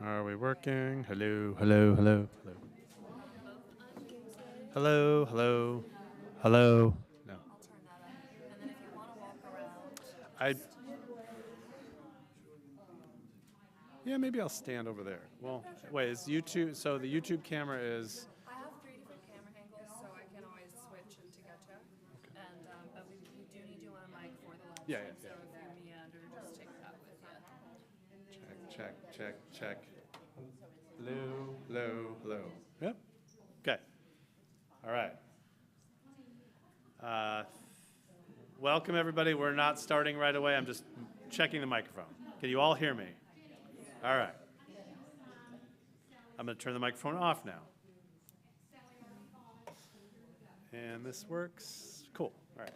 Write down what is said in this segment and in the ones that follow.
Are we working? Hello, hello, hello, hello. Hello, hello, hello. No. I. Yeah, maybe I'll stand over there. Well, wait, is YouTube, so the YouTube camera is, I have three different camera angles, so I can always switch to get to. And but we do need you on a mic for the live yeah, stream. yeah, So yeah. if you meander, just take that with you. Check, check, check, check. Hello, hello, hello. Yep. Okay. All right. Uh, welcome, everybody. We're not starting right away. I'm just checking the microphone. Can you all hear me? All right. I'm going to turn the microphone off now. And this works. Cool. All right.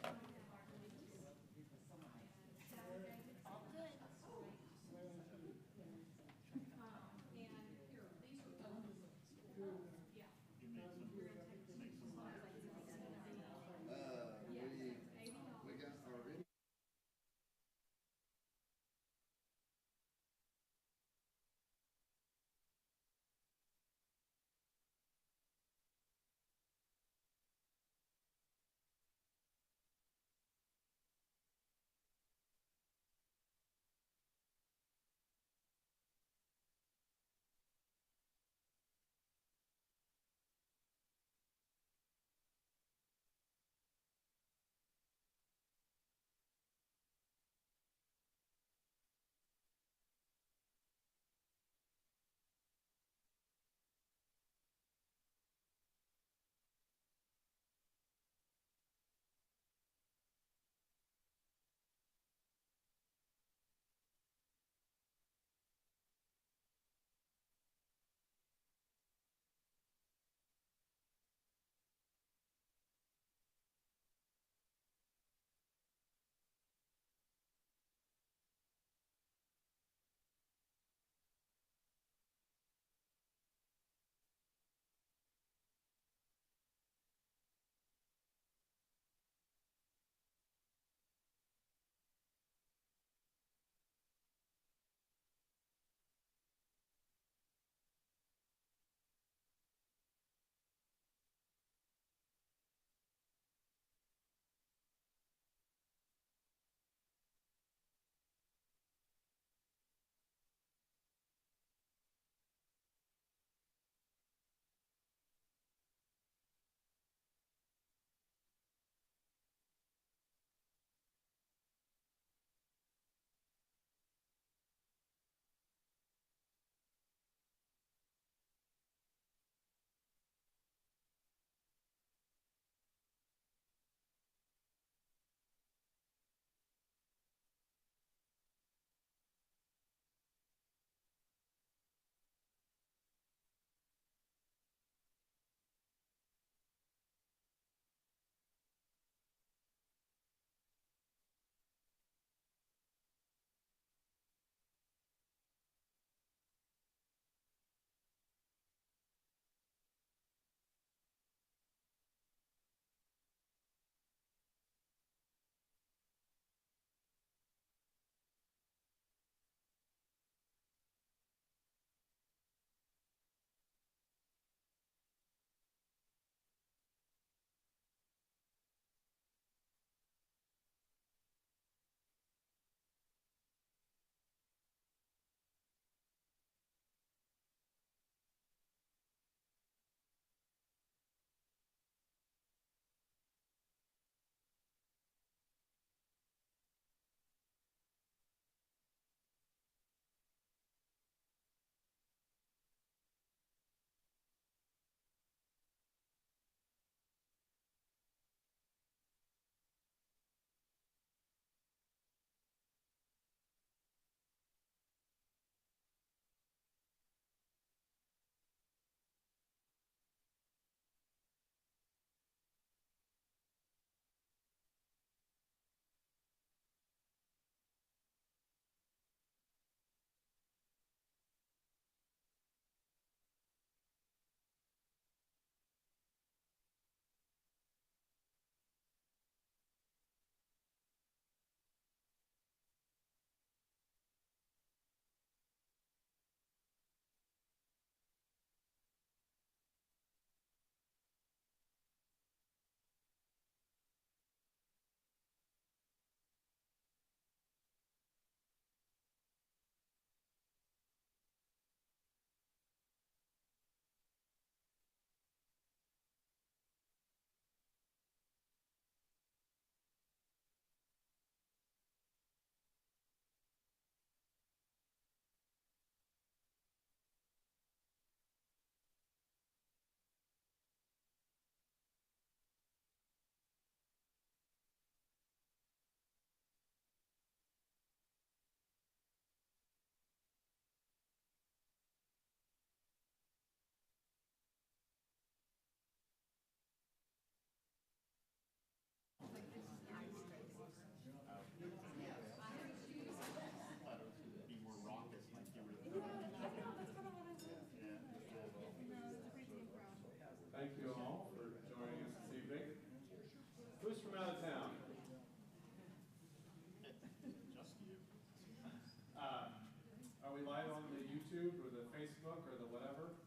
Facebook or the whatever?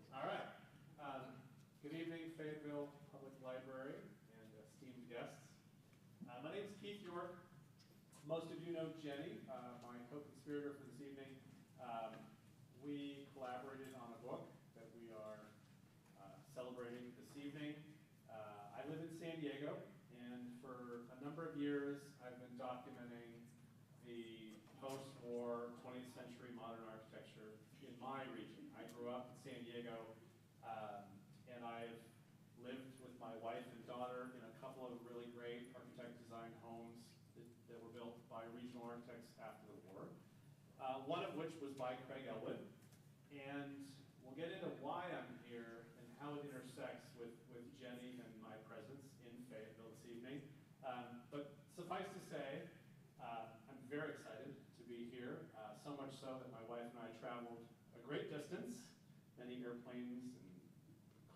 All right. Good evening, Fayetteville Public Library and esteemed guests. My name is Keith York. Most of you know Jenny, my co-conspirator for this evening. We collaborated on a book that we are celebrating this evening. I live in San Diego, and for a number of years, I've been documenting the post-war 20th century modern architecture in my region. I grew up in San Diego, and I've lived with my wife and daughter in a couple of really great architect-designed homes that were built by regional architects after the war, one of which was by Craig Ellwood. And we'll get into why I'm here and how it intersects with Jenny and my presence in Fayetteville this evening. But suffice to say, I'm very excited to be here, so much so that my wife and I traveled a great distance, many airplanes and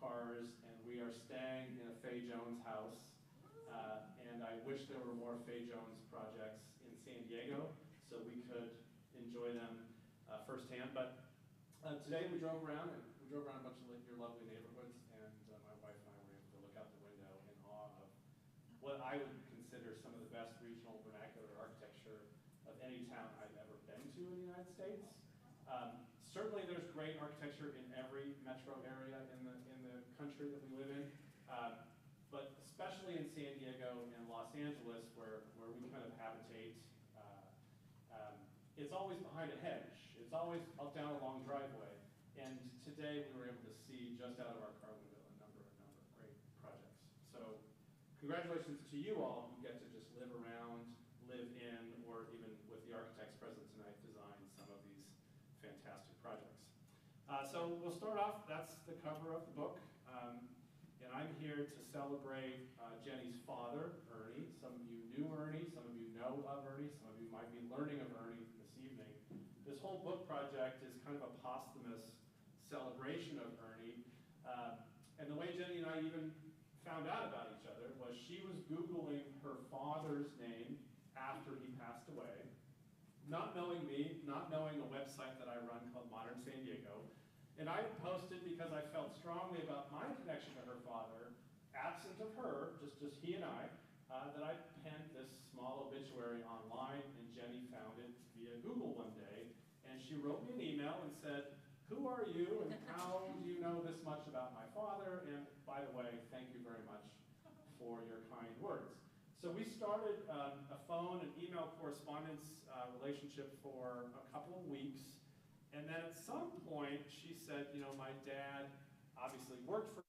cars, and we are staying in a Faye Jones house. And I wish there were more Faye Jones projects in San Diego so we could enjoy them firsthand. But today we drove around a bunch of your lovely neighborhoods, and my wife and I were able to look out the window in awe of what I would consider some of the best regional vernacular architecture of any town I've ever been to in the United States. Certainly there's great architecture in every metro area in the country that we live in, but especially in San Diego and Los Angeles, where we kind of habitate, it's always behind a hedge. It's always up down a long driveway. And today we were able to see just out of our car window a number of great projects. So congratulations to you all who get to just live around, live in, or even with the architects present tonight, design some of these fantastic projects. So we'll start off, that's the cover of the book. And I'm here to celebrate Jenny's father, Ernie. Some of you knew Ernie, some of you know of Ernie, some of you might be learning of Ernie this evening. This whole book project is kind of a posthumous celebration of Ernie. And the way Jenny and I even found out about each other was she was Googling her father's name after he passed away, not knowing me, not knowing a website that I run called Modern San Diego. And I posted because I felt strongly about my connection to her father, absent of her, just he and I, that I penned this small obituary online, and Jenny found it via Google one day, and she wrote me an email and said, "Who are you and how do you know this much about my father? And by the way, thank you very much for your kind words." So we started a phone and email correspondence relationship for a couple of weeks. And then at some point, she said, you know, my dad obviously worked for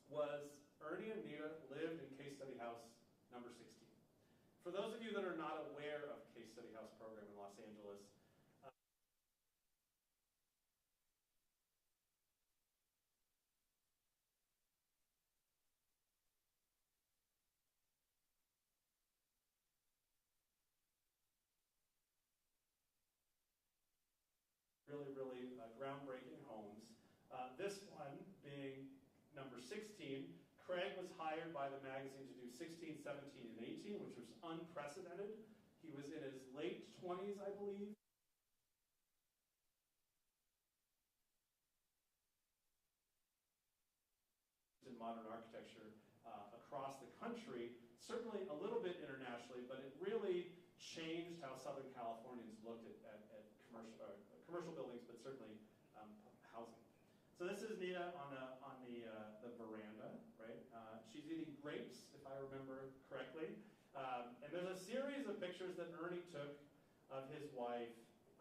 was Ernie and Nita lived in Case Study House number 16. For those of you that are not aware of Case Study House program in Los Angeles, really groundbreaking homes. This one being number 16, Craig was hired by the magazine to do 16, 17, and 18, which was unprecedented. He was in his late 20s, I believe. In modern architecture across the country, certainly a little bit internationally, but it really changed how Southern Californians looked at commercial buildings, but certainly housing. So this is Nita on the veranda, right? She's eating grapes, if I remember correctly. And there's a series of pictures that Ernie took of his wife,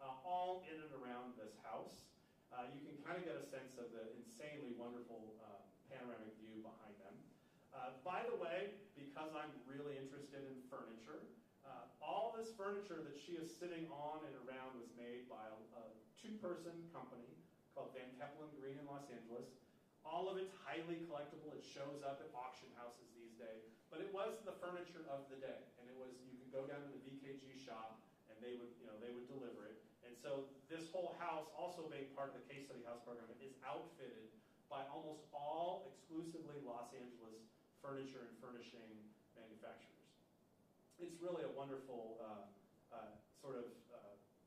all in and around this house. You can kind of get a sense of the insanely wonderful panoramic view behind them. By the way, because I'm really interested in furniture, all this furniture that she is sitting on and around was made by a two-person company called Van Kepelen Green in Los Angeles. All of it's highly collectible. It shows up at auction houses these days. But it was the furniture of the day. And it was, you could go down to the VKG shop and they would deliver it. And so this whole house, also being part of the Case Study House program, is outfitted by almost all exclusively Los Angeles furniture and furnishing manufacturers. It's really a wonderful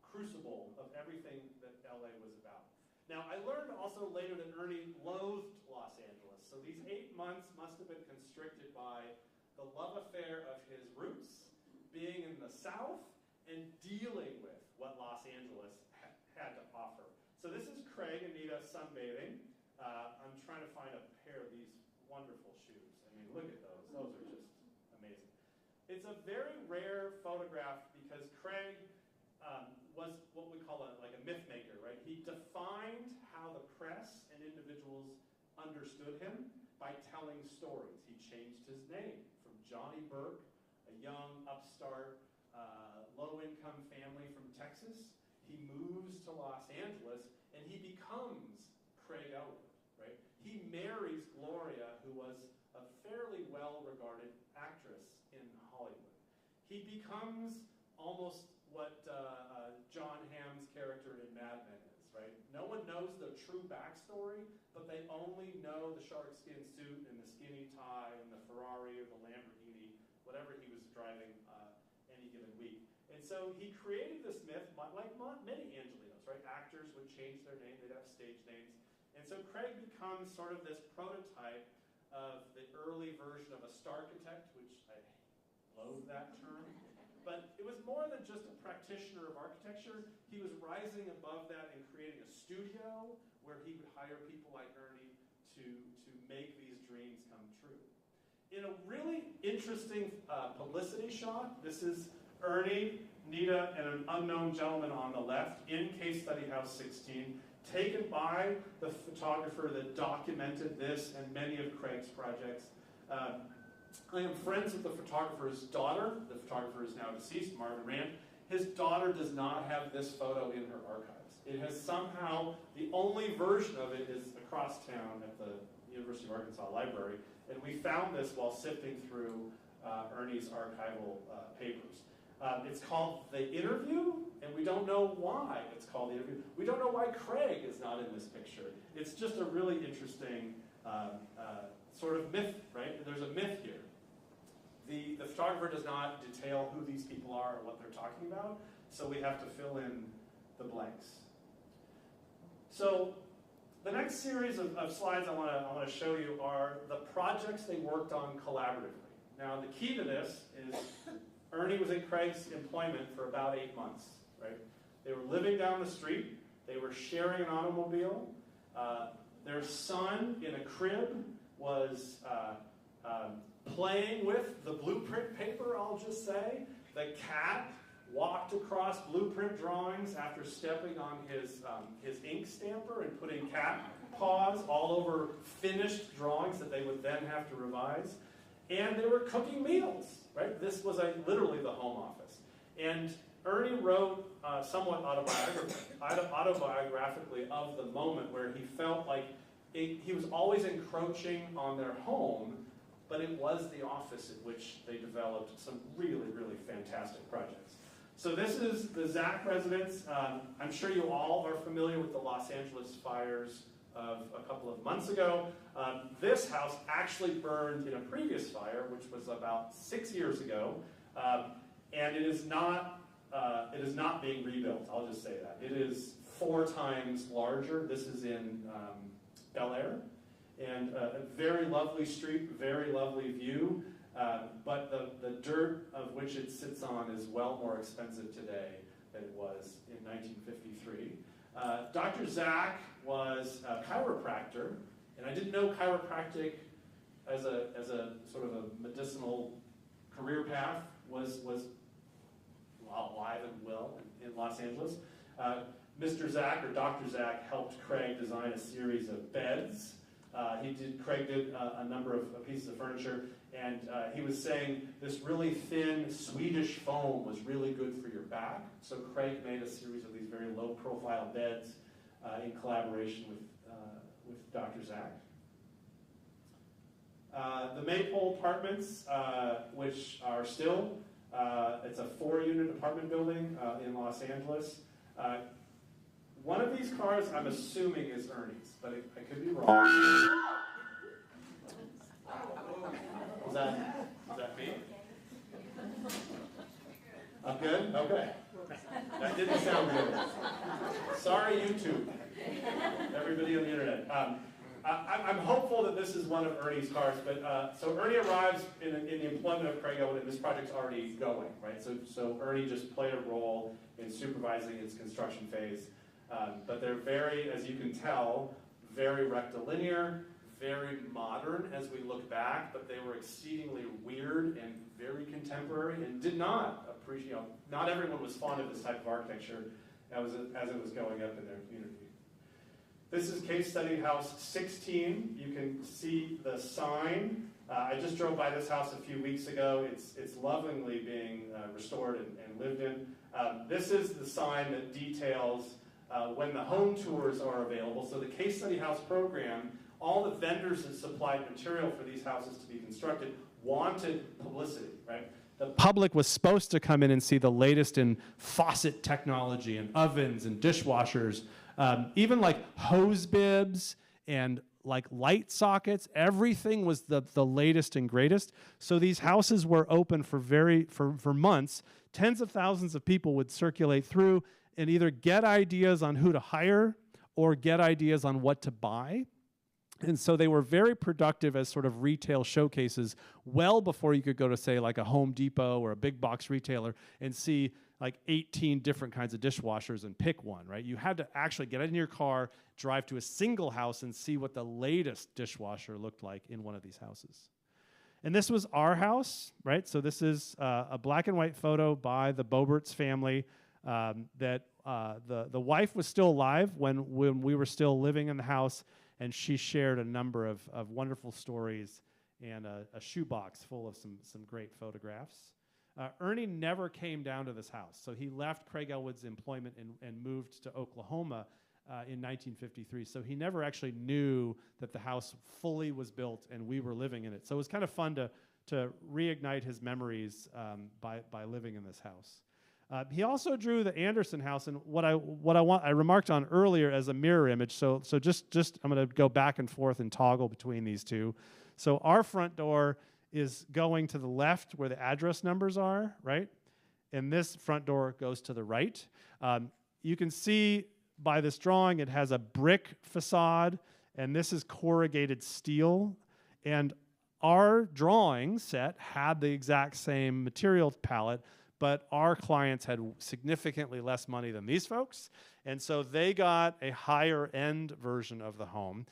crucible of everything that LA was about. Now, I learned also later that Ernie loathed Los Angeles. So these 8 months must have been constricted by the love affair of his roots, being in the South, and dealing with what Los Angeles had to offer. So this is Craig and Nita sunbathing. I'm trying to find a pair of these wonderful shoes. I mean, look at those. Those are just amazing. It's a very rare photograph because Craig was what we call a myth maker, right? He defined how the press and individuals understood him by telling stories. He changed his name from Johnny Burke, a young upstart, low-income family from Texas. He moves to Los Angeles, and he becomes Craig Ellwood, right? He marries Gloria, who was a fairly well-regarded actress in Hollywood. He becomes almost what John Hamm's character in Mad Men is, right? No one knows the true backstory, but they only know the shark skin suit and the skinny tie and the Ferrari or the Lamborghini, whatever he was driving any given week. And so he created this myth, like many Angelinos, right? Actors would change their name, they'd have stage names. And so Craig becomes sort of this prototype of the early version of a starchitect, which I loathe that term. But it was more than just a practitioner of architecture. He was rising above that and creating a studio where he would hire people like Ernie to make these dreams come true. In a really interesting publicity shot, this is Ernie, Nita, and an unknown gentleman on the left in Case Study House 16, taken by the photographer that documented this and many of Craig's projects. I am friends with the photographer's daughter. The photographer is now deceased, Marvin Rand. His daughter does not have this photo in her archives. It has somehow, the only version of it is across town at the University of Arkansas Library, and we found this while sifting through Ernie's archival papers. It's called The Interview, and we don't know why it's called The Interview. We don't know why Craig is not in this picture. It's just a really interesting sort of myth, right? There's a myth here. The photographer does not detail who these people are or what they're talking about, so we have to fill in the blanks. So the next series of slides I want to show you are the projects they worked on collaboratively. Now, the key to this is Ernie was in Craig's employment for about 8 months, right? They were living down the street. They were sharing an automobile. Their son, in a crib, was playing with the blueprint paper, I'll just say. The cat walked across blueprint drawings after stepping on his ink stamper and putting cat paws all over finished drawings that they would then have to revise. And they were cooking meals, right? This was literally the home office. And Ernie wrote somewhat autobiographically of the moment where he felt like he was always encroaching on their home, but it was the office in which they developed some really, really fantastic projects. So this is the Zach residence. I'm sure you all are familiar with the Los Angeles fires of a couple of months ago. This house actually burned in a previous fire, which was about 6 years ago, and it is not being rebuilt. I'll just say that. It is 4 times larger. This is in Bel Air, and a very lovely street, very lovely view, but the dirt of which it sits on is well more expensive today than it was in 1953. Dr. Zach was a chiropractor, and I didn't know chiropractic as a sort of a medicinal career path was alive and well in Los Angeles. Mr. Zach, or Dr. Zach, helped Craig design a series of beds. Craig did a number of pieces of furniture, and he was saying this really thin Swedish foam was really good for your back. So Craig made a series of these very low-profile beds in collaboration with Dr. Zach. The Maypole Apartments, which are still, it's a 4-unit apartment building in Los Angeles. One of these cars, I'm assuming, is Ernie's, but I could be wrong. Is that me? I'm good? Okay. That didn't sound good. Sorry, YouTube. Everybody on the internet. I'm hopeful that this is one of Ernie's cars, but so Ernie arrives in the employment of Craig Ellwood, and this project's already going, right? So Ernie just played a role in supervising its construction phase. But they're very, as you can tell, very rectilinear, very modern as we look back, but they were exceedingly weird and very contemporary and did not appreciate, not everyone was fond of this type of architecture as it was going up in their community. This is case study house 16. You can see the sign. I just drove by this house a few weeks ago. It's lovingly being restored and lived in. This is the sign that details when the home tours are available. So the case study house program, all the vendors that supplied material for these houses to be constructed wanted publicity, right? The public was supposed to come in and see the latest in faucet technology and ovens and dishwashers, even like hose bibs and like light sockets. Everything was the latest and greatest. So these houses were open for months. Tens of thousands of people would circulate through and either get ideas on who to hire or get ideas on what to buy. And so they were very productive as sort of retail showcases well before you could go to, say, like a Home Depot or a big box retailer and see like 18 different kinds of dishwashers and pick one, right? You had to actually get in your car, drive to a single house and see what the latest dishwasher looked like in one of these houses. And this was our house, right? So this is a black and white photo by the Boberts family that the wife was still alive when we were still living in the house, and she shared a number of wonderful stories and a shoebox full of some great photographs. Ernie never came down to this house. So he left Craig Ellwood's employment and moved to Oklahoma in 1953. So he never actually knew that the house fully was built and we were living in it. So it was kind of fun to reignite his memories by living in this house. He also drew the Anderson house, and what I remarked on earlier as a mirror image. So just I'm going to go back and forth and toggle between these two. So our front door is going to the left where the address numbers are, right? And this front door goes to the right. You can see by this drawing it has a brick facade, and this is corrugated steel. And our drawing set had the exact same material palette, but our clients had significantly less money than these folks, and so they got a higher-end version of the home,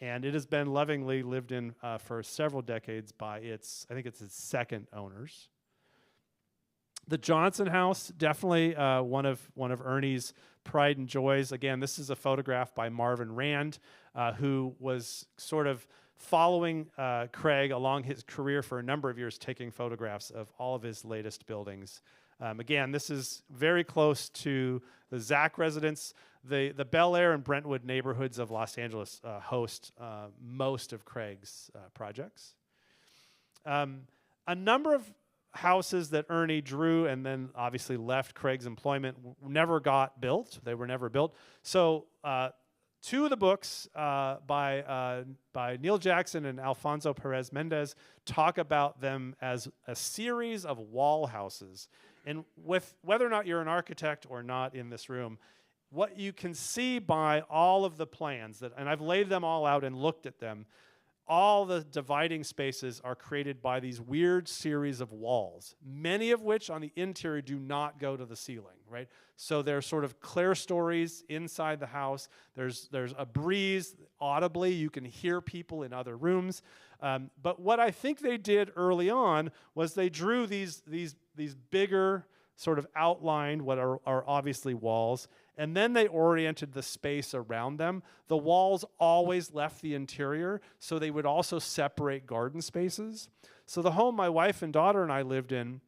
and it has been lovingly lived in for several decades by I think it's its second owners. The Johnson House, definitely one of Ernie's pride and joys. Again, this is a photograph by Marvin Rand, who was sort of following Craig along his career for a number of years, taking photographs of all of his latest buildings. Again, this is very close to the Zach residence. The Bel Air and Brentwood neighborhoods of Los Angeles host most of Craig's projects. A number of houses that Ernie drew and then obviously left Craig's employment never got built. They were never built. So two of the books by Neil Jackson and Alfonso Perez Mendez talk about them as a series of wall houses. And with whether or not you're an architect or not in this room, what you can see by all of the plans, and I've laid them all out and looked at them, all the dividing spaces are created by these weird series of walls, many of which on the interior do not go to the ceiling, right? So they're sort of clerestories inside the house. There's a breeze audibly. You can hear people in other rooms. But what I think they did early on was they drew these bigger sort of outlined what are obviously walls, and then they oriented the space around them. The walls always left the interior, so they would also separate garden spaces. So the home my wife and daughter and I lived in,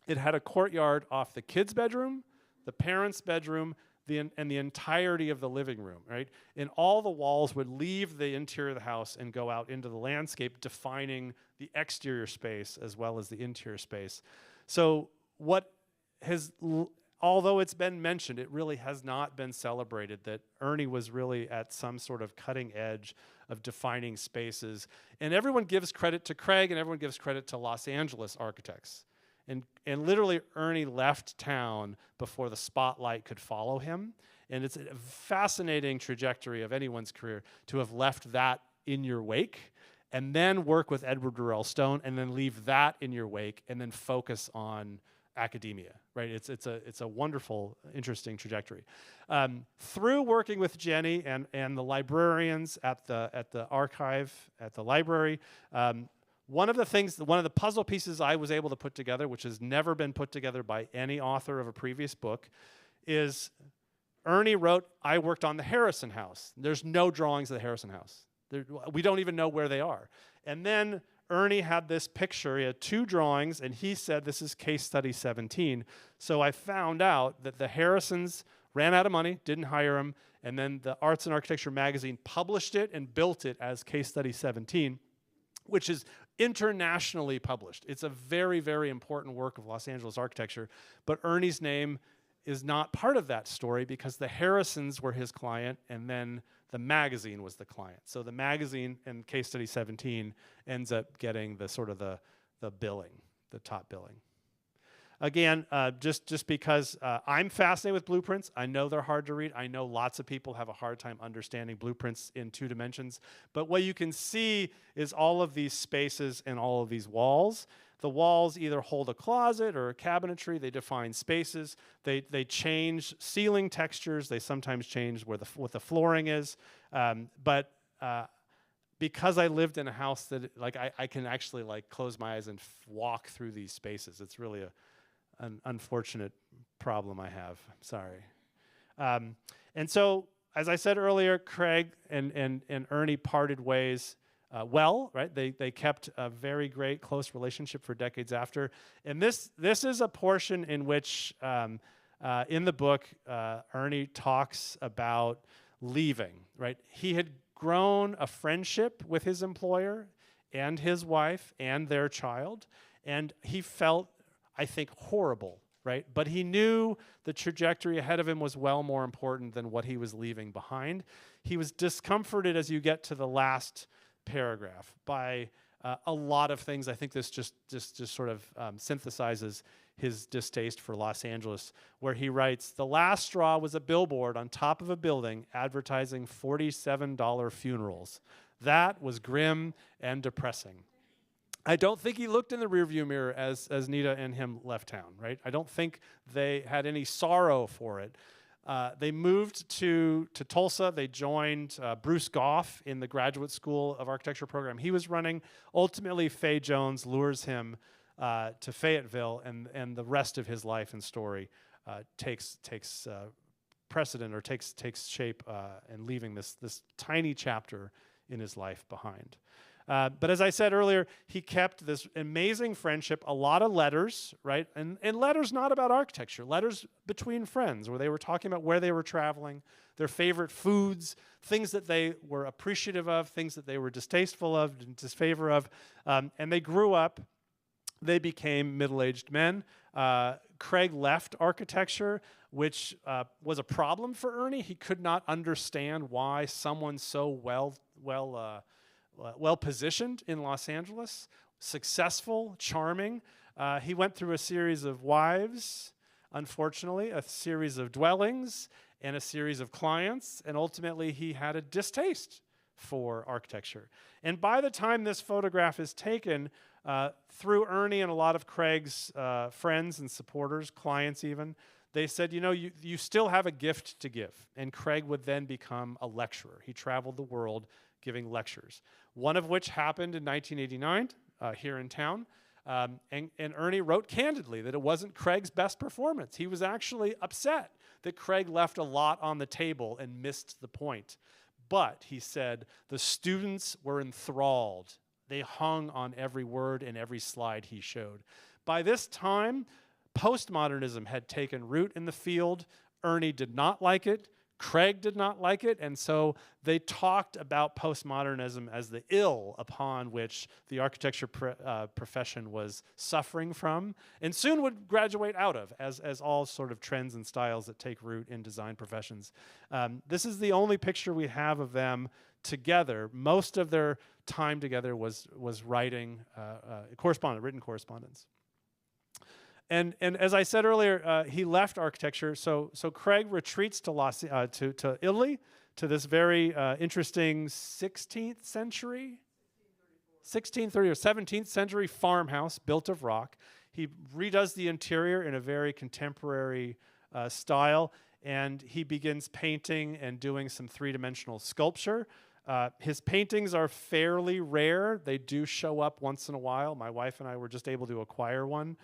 it had a courtyard off the kids' bedroom, the parents' bedroom, and the entirety of the living room, right? And all the walls would leave the interior of the house and go out into the landscape, defining the exterior space as well as the interior space. So what has, although it's been mentioned, it really has not been celebrated that Ernie was really at some sort of cutting edge of defining spaces. And everyone gives credit to Craig and everyone gives credit to Los Angeles architects. And literally Ernie left town before the spotlight could follow him. And it's a fascinating trajectory of anyone's career to have left that in your wake and then work with Edward Durrell Stone and then leave that in your wake and then focus on academia, right? It's a wonderful, interesting trajectory. Through working with Jenny and the librarians at the archive at the library, one of the puzzle pieces I was able to put together, which has never been put together by any author of a previous book, is Ernie wrote, I worked on the Harrison House. There's no drawings of the Harrison House. We don't even know where they are. And then Ernie had this picture, he had two drawings, and he said this is case study 17. So I found out that the Harrisons ran out of money, didn't hire him, and then the Arts and Architecture magazine published it and built it as case study 17, which is internationally published. It's a very, very important work of Los Angeles architecture, but Ernie's name is not part of that story because the Harrisons were his client, and then the magazine was the client. So the magazine in case study 17 ends up getting the sort of the billing, the top billing. Again, just because I'm fascinated with blueprints, I know they're hard to read. I know lots of people have a hard time understanding blueprints in 2 dimensions. But what you can see is all of these spaces and all of these walls. The walls either hold a closet or a cabinetry. They define spaces. They change ceiling textures. They sometimes change what the flooring is. But because I lived in a house that I can actually close my eyes and walk through these spaces. It's really an unfortunate problem I have. Sorry. And so, as I said earlier, Craig and Ernie parted ways well, right? They kept a very great, close relationship for decades after. And this is a portion in which, in the book, Ernie talks about leaving, right? He had grown a friendship with his employer and his wife and their child, and he felt, I think, horrible, right? But he knew the trajectory ahead of him was well more important than what he was leaving behind. He was discomforted as you get to the last paragraph by a lot of things. I think this just sort of synthesizes his distaste for Los Angeles, where he writes, "The last straw was a billboard on top of a building advertising $47 funerals. That was grim and depressing." I don't think he looked in the rearview mirror as Nita and him left town, right? I don't think they had any sorrow for it. They moved to Tulsa. They joined Bruce Goff in the Graduate School of Architecture program he was running. Ultimately, Fay Jones lures him to Fayetteville, and the rest of his life and story takes precedent, or takes shape, and leaving this tiny chapter in his life behind. But as I said earlier, he kept this amazing friendship, a lot of letters, right? And letters not about architecture, letters between friends, where they were talking about where they were traveling, their favorite foods, things that they were appreciative of, things that they were distasteful of, in disfavor of. And they grew up. They became middle-aged men. Craig left architecture, which was a problem for Ernie. He could not understand why someone so well-positioned in Los Angeles, successful, charming. He went through a series of wives, unfortunately, a series of dwellings, and a series of clients, and ultimately he had a distaste for architecture. And by the time this photograph is taken, through Ernie and a lot of Craig's friends and supporters, clients even, they said, you still have a gift to give. And Craig would then become a lecturer. He traveled the world giving lectures, one of which happened in 1989 here in town. And Ernie wrote candidly that it wasn't Craig's best performance. He was actually upset that Craig left a lot on the table and missed the point. But, he said, the students were enthralled. They hung on every word and every slide he showed. By this time, postmodernism had taken root in the field. Ernie did not like it. Craig did not like it, and so they talked about postmodernism as the ill upon which the architecture profession was suffering from, and soon would graduate out of, as all sort of trends and styles that take root in design professions. This is the only picture we have of them together. Most of their time together was writing written correspondence. And as I said earlier, he left architecture. So Craig retreats to Italy, to this very interesting 16th century, 1630 or 17th century farmhouse built of rock. He redoes the interior in a very contemporary style, and he begins painting and doing some three-dimensional sculpture. His paintings are fairly rare. They do show up once in a while. My wife and I were just able to acquire one.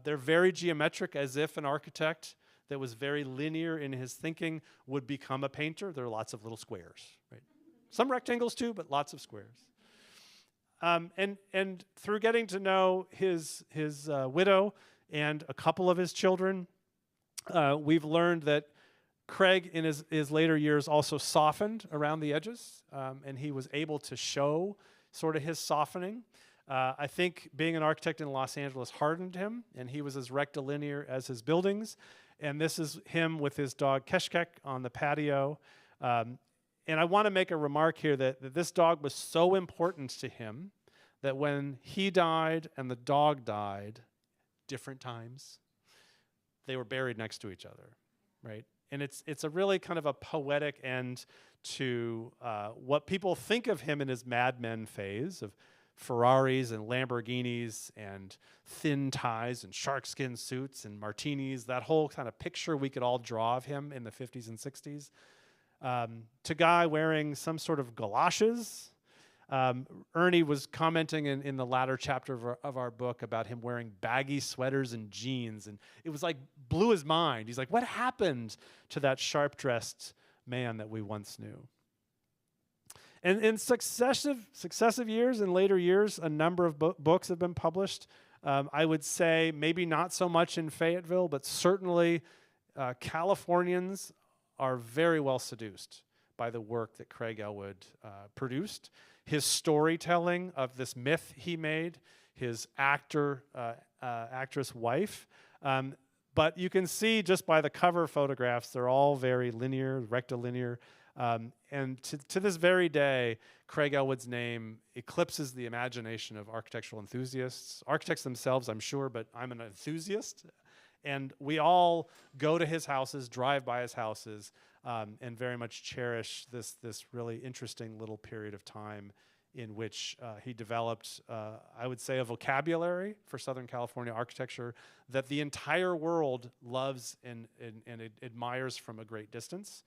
They're very geometric, as if an architect that was very linear in his thinking would become a painter. There are lots of little squares, right? Some rectangles too, but lots of squares. And through getting to know his widow and a couple of his children, we've learned that Craig, in his later years, also softened around the edges, and he was able to show sort of his softening. I think being an architect in Los Angeles hardened him, and he was as rectilinear as his buildings. And this is him with his dog Keshkek on the patio. And I want to make a remark here that this dog was so important to him that when he died and the dog died, different times, they were buried next to each other, right? And it's a really kind of a poetic end to what people think of him in his Mad Men phase of Ferraris and Lamborghinis and thin ties and sharkskin suits and martinis, that whole kind of picture we could all draw of him in the 50s and 60s. To guy wearing some sort of galoshes. Ernie was commenting in the latter chapter of our book about him wearing baggy sweaters and jeans, and it was like blew his mind. He's like, what happened to that sharp-dressed man that we once knew? And in successive years and later years, a number of books have been published. I would say maybe not so much in Fayetteville, but certainly Californians are very well seduced by the work that Craig Ellwood produced. His storytelling of this myth he made, his actress wife. But you can see just by the cover photographs, they're all very linear, rectilinear. And to this very day, Craig Ellwood's name eclipses the imagination of architectural enthusiasts. Architects themselves, I'm sure, but I'm an enthusiast. And we all go to his houses, drive by his houses, and very much cherish this really interesting little period of time in which he developed, I would say, a vocabulary for Southern California architecture that the entire world loves and admires from a great distance.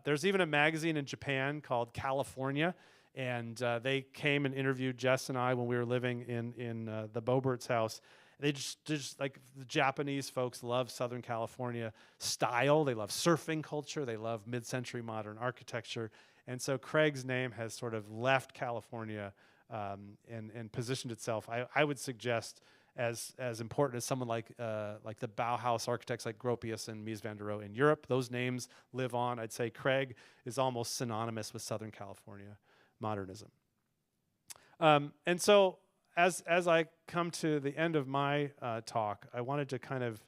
There's even a magazine in Japan called California, And they came and interviewed Jess and I when we were living in the Bobert's house. They just like the Japanese folks love Southern California style. They love surfing culture. They love mid-century modern architecture. And so Craig's name has sort of left California and positioned itself, I would suggest, as important as someone like the Bauhaus architects like Gropius and Mies van der Rohe in Europe. Those names live on. I'd say Craig is almost synonymous with Southern California modernism. And so as I come to the end of my talk, I wanted to kind of,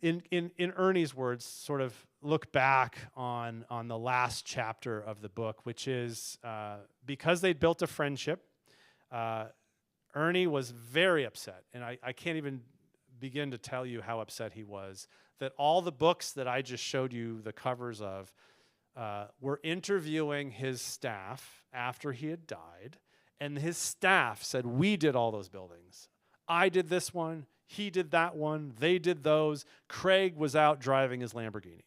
in Ernie's words, sort of look back on the last chapter of the book, which is because they'd built a friendship, Ernie was very upset, and I can't even begin to tell you how upset he was, that all the books that I just showed you the covers of were interviewing his staff after he had died, and his staff said, we did all those buildings. I did this one, he did that one, they did those. Craig was out driving his Lamborghini.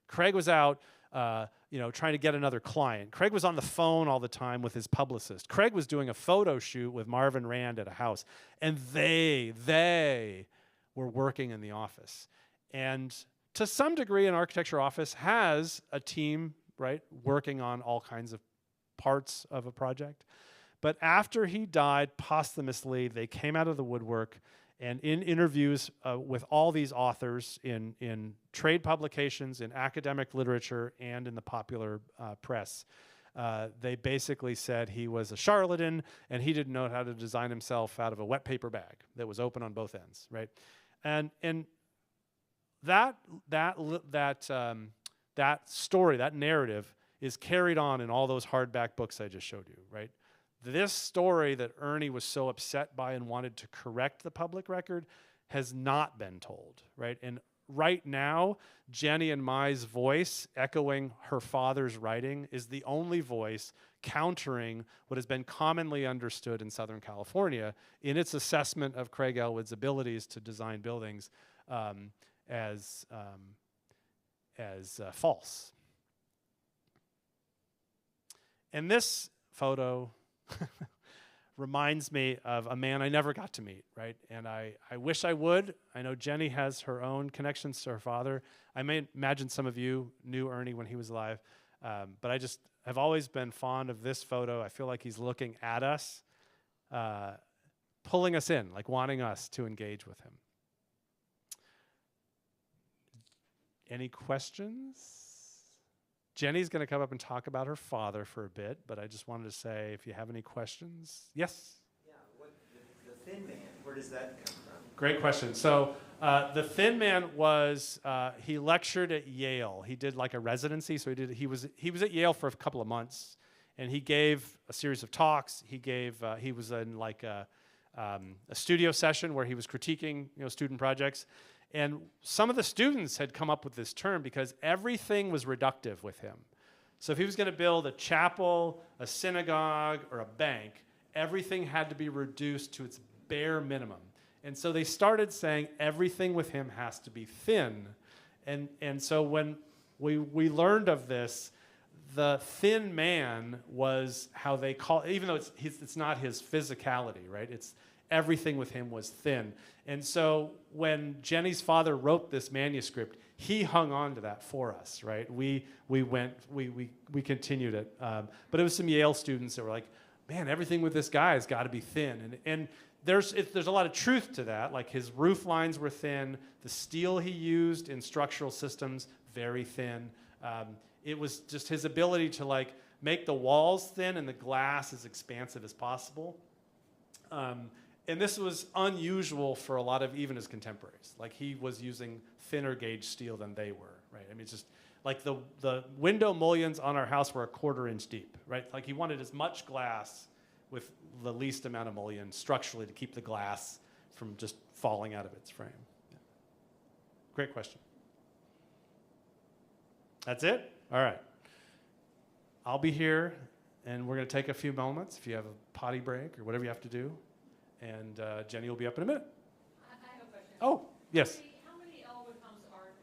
Craig was out trying to get another client. Craig was on the phone all the time with his publicist. Craig was doing a photo shoot with Marvin Rand at a house, and they were working in the office. And to some degree, an architecture office has a team, right, working on all kinds of parts of a project. But after he died posthumously, they came out of the woodwork, and in interviews with all these authors in trade publications, in academic literature, and in the popular press, they basically said he was a charlatan and he didn't know how to design himself out of a wet paper bag that was open on both ends, right? And that story, that narrative, is carried on in all those hardback books I just showed you, right? This story that Ernie was so upset by and wanted to correct the public record has not been told, right? And right now, Jenny and Mai's voice, echoing her father's writing, is the only voice countering what has been commonly understood in Southern California in its assessment of Craig Ellwood's abilities to design buildings as false. And this photo reminds me of a man I never got to meet, right? And I wish I would. I know Jenny has her own connections to her father. I may imagine some of you knew Ernie when he was alive, but I just have always been fond of this photo. I feel like he's looking at us, pulling us in, like wanting us to engage with him. Any questions? Jenny's going to come up and talk about her father for a bit, but I just wanted to say, if you have any questions. Yes? Yeah, the Thin Man, where does that come from? Great question. So the Thin Man was, he lectured at Yale. He did like a residency, so he was at Yale for a couple of months, and he gave a series of talks. He was in like a studio session where he was critiquing student projects. And some of the students had come up with this term because everything was reductive with him. So if he was going to build a chapel, a synagogue, or a bank, everything had to be reduced to its bare minimum. And so they started saying everything with him has to be thin. And so when we learned of this, the Thin Man was how they call it, even though it's not his physicality, right? It's everything with him was thin. And so when Jenny's father wrote this manuscript, he hung on to that for us, right? We continued it. But it was some Yale students that were like, man, everything with this guy has got to be thin. And there's a lot of truth to that. Like his roof lines were thin. The steel he used in structural systems, very thin. It was just his ability to like make the walls thin and the glass as expansive as possible. And this was unusual for a lot of even his contemporaries. Like he was using thinner gauge steel than they were, right? I mean, it's just like the window mullions on our house were 1/4 inch deep, right? Like he wanted as much glass with the least amount of mullion structurally to keep the glass from just falling out of its frame. Yeah. Great question. That's it? All right. I'll be here, and we're going to take a few moments if you have a potty break or whatever you have to do. And Jenny will be up in a minute. I have a question. Oh, yes. How many Ellwood homes are there?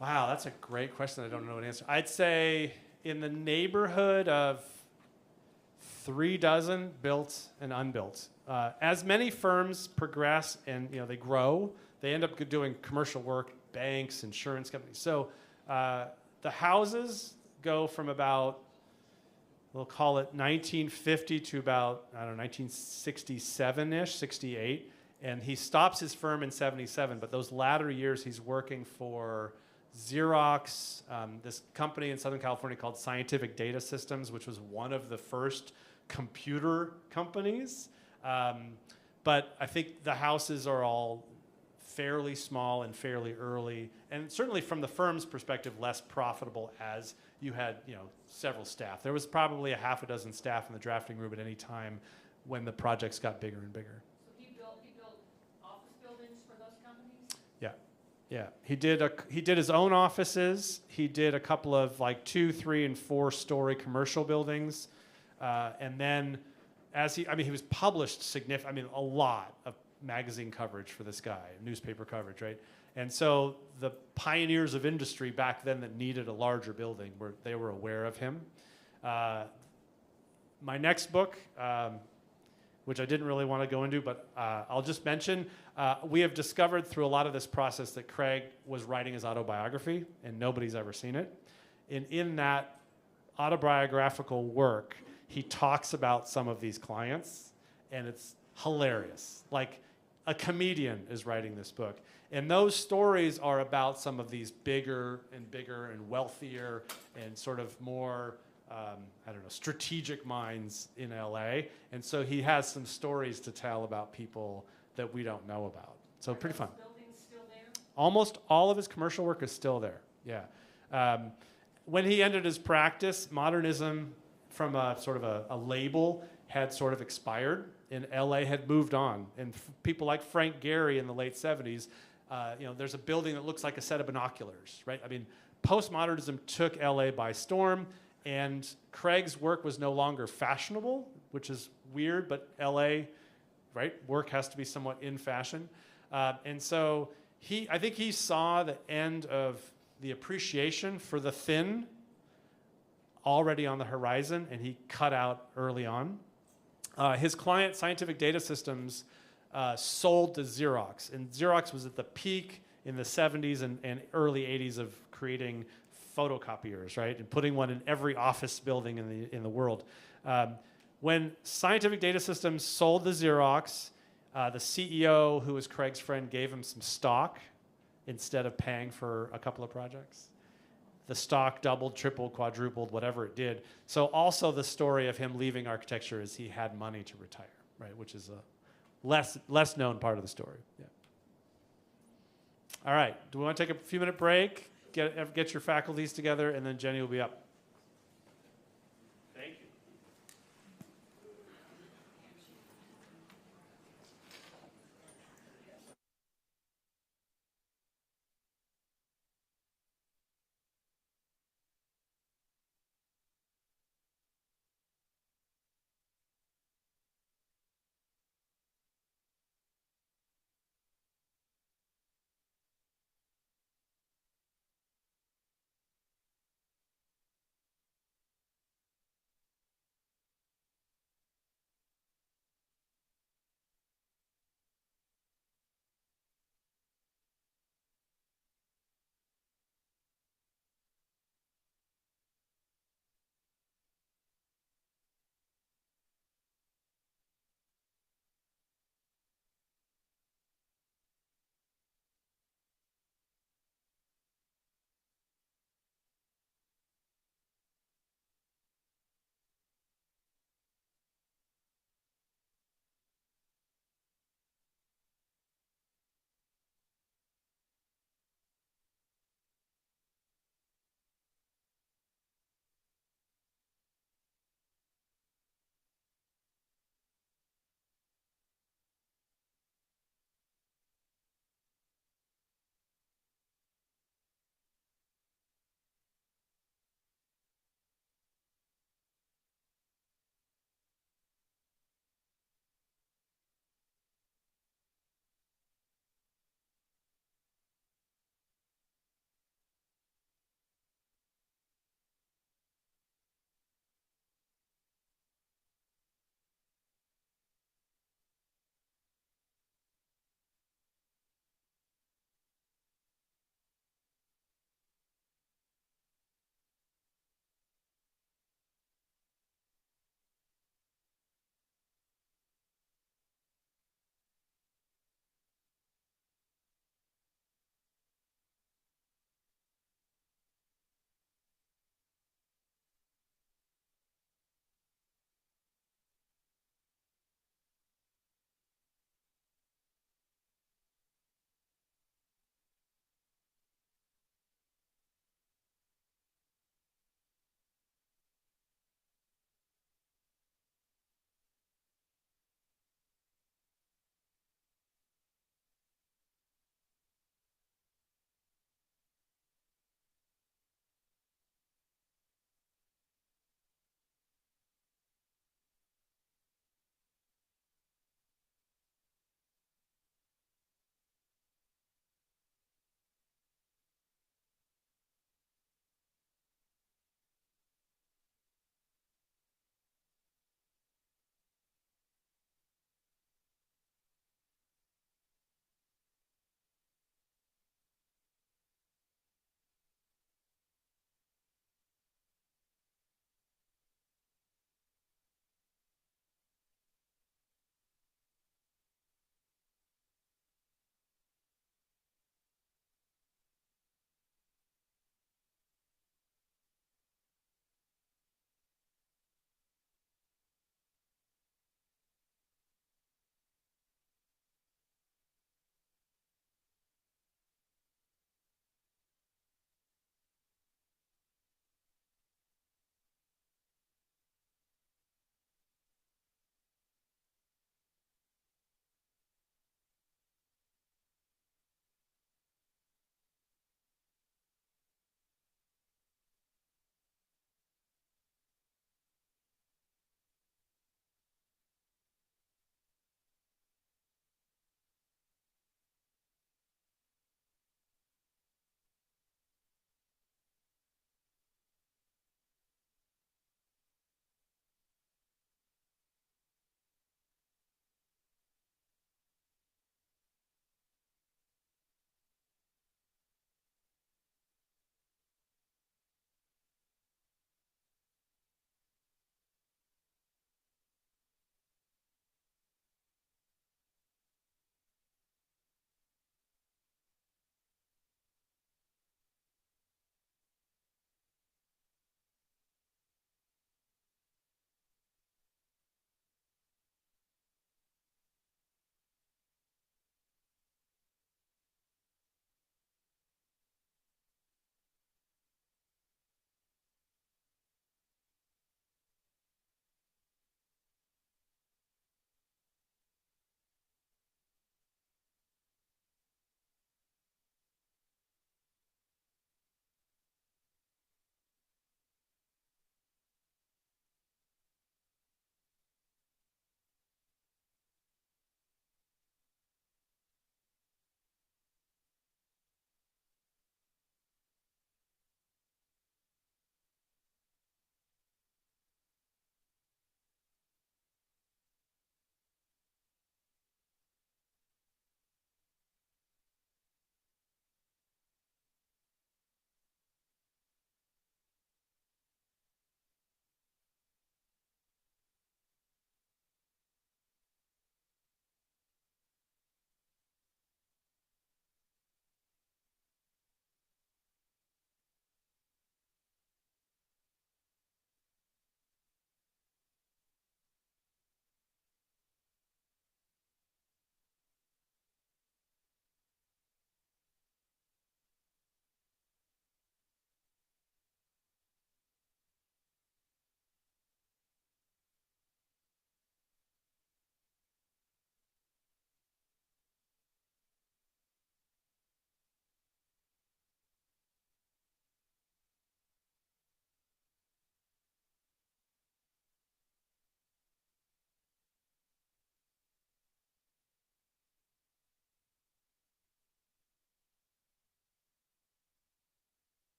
Wow, that's a great question. I don't know an answer. I'd say in the neighborhood of 3 dozen built and unbuilt. As many firms progress and they grow, they end up doing commercial work, banks, insurance companies. So the houses go from about, we'll call it 1950 to about, I don't know, 1967-ish, 68. And he stops his firm in 77, but those latter years he's working for Xerox, this company in Southern California called Scientific Data Systems, which was one of the first computer companies. But I think the houses are all fairly small and fairly early, and certainly from the firm's perspective, less profitable as you had several staff. There was probably a half a dozen staff in the drafting room at any time when the projects got bigger and bigger. So he built office buildings for those companies? Yeah. He did his own offices. He did a couple of 2, 3, and 4-story commercial buildings, and then he was published a lot of magazine coverage for this guy, newspaper coverage, right? And so the pioneers of industry back then that needed a larger building they were aware of him. My next book, which I didn't really want to go into, but I'll just mention, we have discovered through a lot of this process that Craig was writing his autobiography, and nobody's ever seen it. And in that autobiographical work, he talks about some of these clients, and it's hilarious. Like a comedian is writing this book. And those stories are about some of these bigger and wealthier and sort of more, strategic minds in LA. And so he has some stories to tell about people that we don't know about. So pretty fun. Are those buildings still there? Almost all of his commercial work is still there, yeah. When he ended his practice, modernism from a sort of a label had sort of expired, and LA had moved on. And people like Frank Gehry in the late 70s, there's a building that looks like a set of binoculars, right? I mean, postmodernism took LA by storm, and Craig's work was no longer fashionable, which is weird, but LA, right? Work has to be somewhat in fashion. And so I think he saw the end of the appreciation for the thin already on the horizon, and he cut out early on. His client, Scientific Data Systems, sold to Xerox, and Xerox was at the peak in the 70s and early 80s of creating photocopiers, right, and putting one in every office building in the world. When Scientific Data Systems sold to Xerox, the CEO, who was Craig's friend, gave him some stock instead of paying for a couple of projects. The stock doubled, tripled, quadrupled, whatever it did. So also the story of him leaving architecture is he had money to retire, right, which is a less known part of the story. Yeah. All right, do we want to take a few minute break? Get your faculties together, and then Jenny will be up.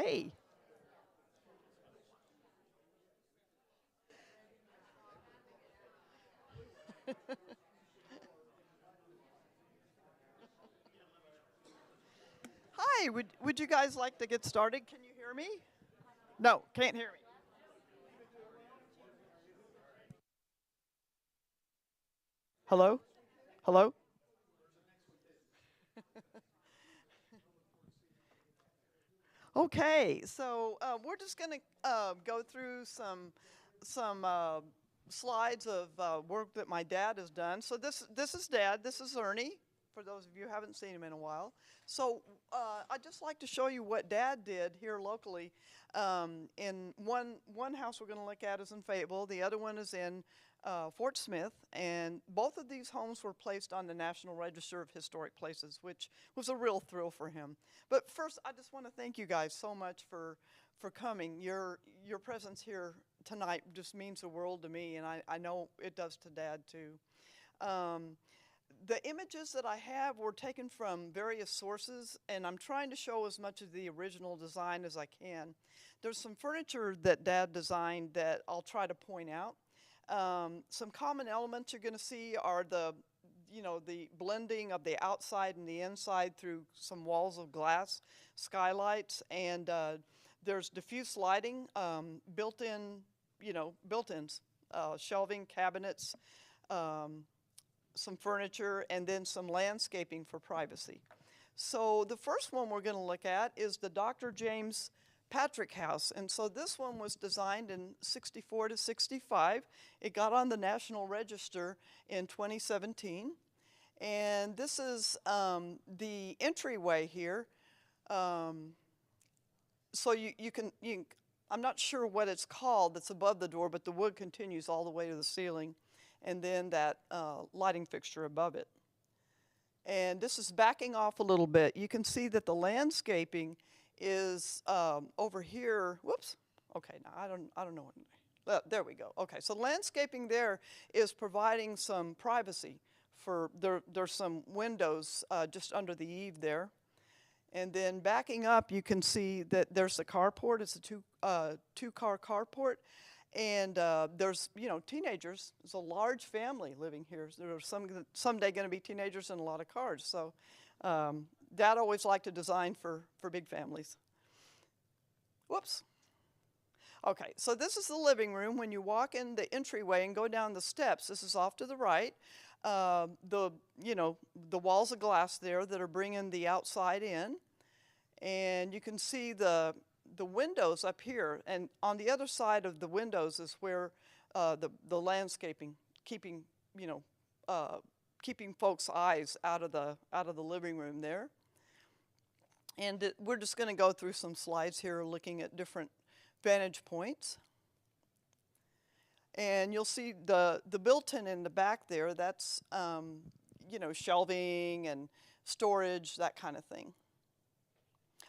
Hey. Hi, would you guys like to get started? Can you hear me? No, can't hear me. Hello? Hello? Okay, so we're just going to go through some slides of work that my dad has done. So this is Dad. This is Ernie. For those of you who haven't seen him in a while. So I'd just like to show you what Dad did here locally. In one house we're going to look at is in Fayetteville. The other one is in Fort Smith. And both of these homes were placed on the National Register of Historic Places, which was a real thrill for him. But first, I just want to thank you guys so much for coming. Your presence here tonight just means the world to me, and I know it does to Dad too. The images that I have were taken from various sources, and I'm trying to show as much of the original design as I can. There's some furniture that Dad designed that I'll try to point out. Some common elements you're going to see are the blending of the outside and the inside through some walls of glass, skylights, and there's diffuse lighting, built-ins, shelving, cabinets, some furniture, and then some landscaping for privacy. So the first one we're going to look at is the Dr. James Patrick House. And so this one was designed in 64 to 65. It got on the National Register in 2017. And this is the entryway here. So you can, I'm not sure what it's called that's above the door, but the wood continues all the way to the ceiling. And then that lighting fixture above it. And this is backing off a little bit. You can see that the landscaping is over here. Whoops. Okay, now I don't know. There we go. Okay, so landscaping there is providing some privacy for there's some windows just under the eave there. And then backing up, you can see that there's the carport. It's a two-car carport. And there's, teenagers. There's a large family living here. There's someday going to be teenagers and a lot of cars. So Dad always liked to design for big families. Whoops. Okay, so this is the living room. When you walk in the entryway and go down the steps, this is off to the right. The walls of glass there that are bringing the outside in. And you can see the windows up here, and on the other side of the windows is where the landscaping, keeping folks' eyes out of the living room there. And we're just going to go through some slides here, looking at different vantage points. And you'll see the built-in in the back there. That's shelving and storage, that kind of thing.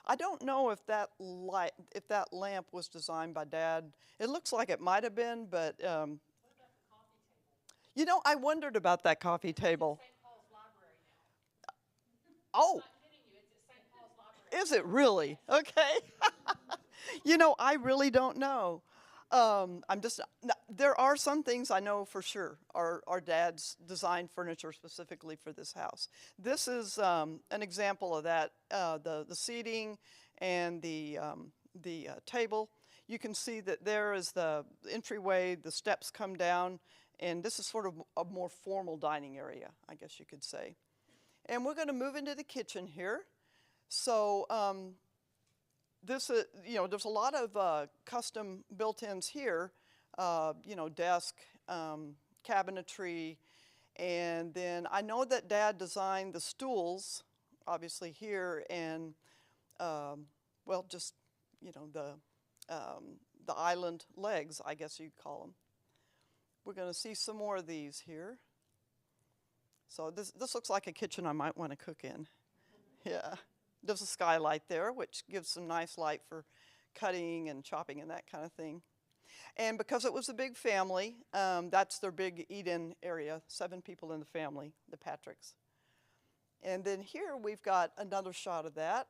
I don't know if that lamp was designed by Dad. It looks like it might have been, but What about the coffee table? I wondered about that coffee table. St. Paul's Library now. Oh, I'm not kidding you, it's at St. Paul's Library. is it really? Okay. I really don't know. There are some things I know for sure are Dad's designed furniture specifically for this house. This is an example of that, the seating and the table. You can see that there is the entryway, the steps come down, and this is sort of a more formal dining area, I guess you could say. And we're going to move into the kitchen here. So this is, there's a lot of custom built-ins here, desk, cabinetry, and then I know that Dad designed the stools, obviously here, and just the island legs, I guess you'd call them. We're going to see some more of these here. So this looks like a kitchen I might want to cook in. Yeah. There's a skylight there, which gives some nice light for cutting and chopping and that kind of thing. And because it was a big family, that's their big eat-in area, 7 people in the family, the Patricks. And then here we've got another shot of that.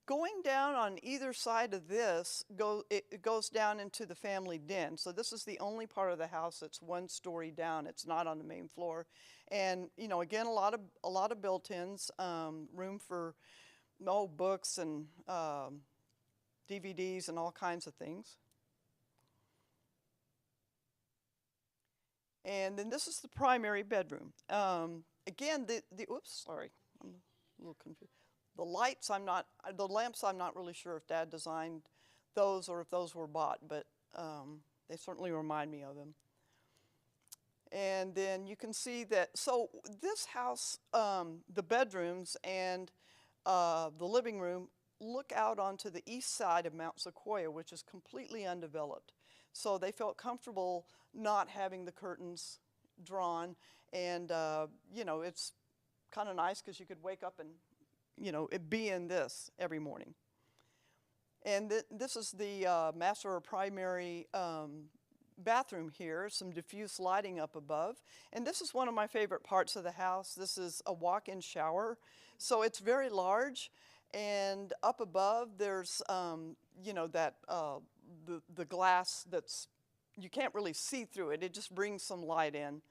Going down on either side of this, it goes down into the family den. So this is the only part of the house that's 1 story down. It's not on the main floor. And, you know, again, a lot of built-ins, room for books and DVDs and all kinds of things. And then this is the primary bedroom. Again, oops, sorry, I'm a little confused. The lamps, I'm not really sure if Dad designed those or if those were bought, but they certainly remind me of him. And then you can see that, so this house, the bedrooms and the living room look out onto the east side of Mount Sequoia, which is completely undeveloped. So they felt comfortable not having the curtains drawn, and you know, it's kind of nice because you could wake up and, you know, be in this every morning. And this is the master or primary bathroom here, some diffuse lighting up above. And this is one of my favorite parts of the house. This is a walk-in shower. So it's very large, and up above there's, you know, that the glass that's, you can't really see through it. It just brings some light in.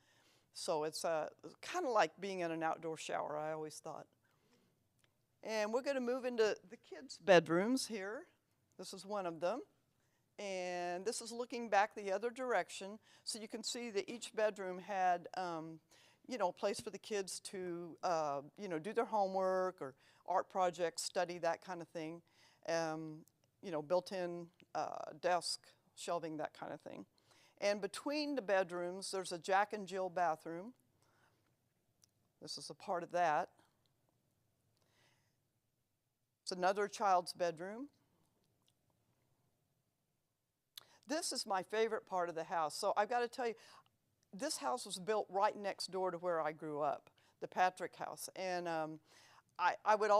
So it's kind of like being in an outdoor shower, I always thought. And we're going to move into the kids' bedrooms here. This is one of them. And this is looking back the other direction. So you can see that each bedroom had, you know, a place for the kids to, you know, do their homework or art projects, study, that kind of thing. You know, built-in desk, shelving, that kind of thing. And between the bedrooms, there's a Jack and Jill bathroom. This is a part of that. It's another child's bedroom. This is my favorite part of the house. So I've got to tell you, this house was built right next door to where I grew up, the Patrick house. And I would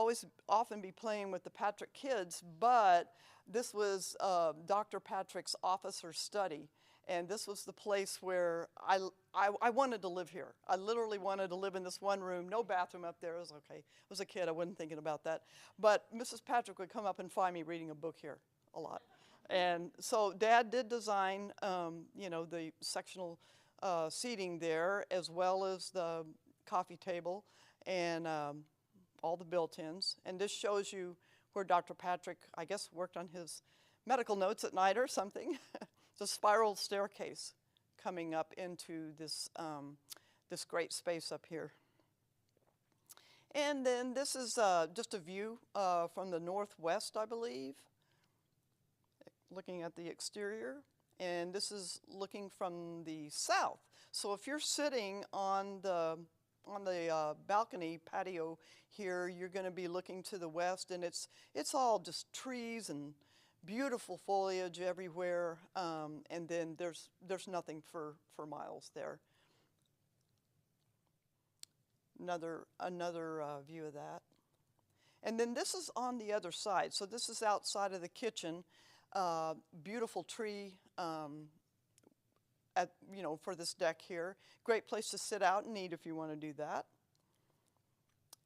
often be playing with the Patrick kids, but this was Dr. Patrick's office or study. And this was the place where I wanted to live here. I literally wanted to live in this one room, no bathroom up there. It was okay. I was a kid, I wasn't thinking about that. But Mrs. Patrick would come up and find me reading a book here a lot. And so Dad did design, you know, the sectional seating there, as well as the coffee table and all the built-ins. And this shows you where Dr. Patrick, I guess, worked on his medical notes at night or something. It's a spiral staircase coming up into this, this great space up here. And then this is just a view from the northwest, I believe, looking at the exterior. And this is looking from the south. So if you're sitting on the balcony patio here, you're going to be looking to the west, and it's all just trees and beautiful foliage everywhere, and then there's nothing for miles there. Another view of that. And then this is on the other side. So this is outside of the kitchen. Beautiful tree you know, for this deck here. Great place to sit out and eat if you want to do that.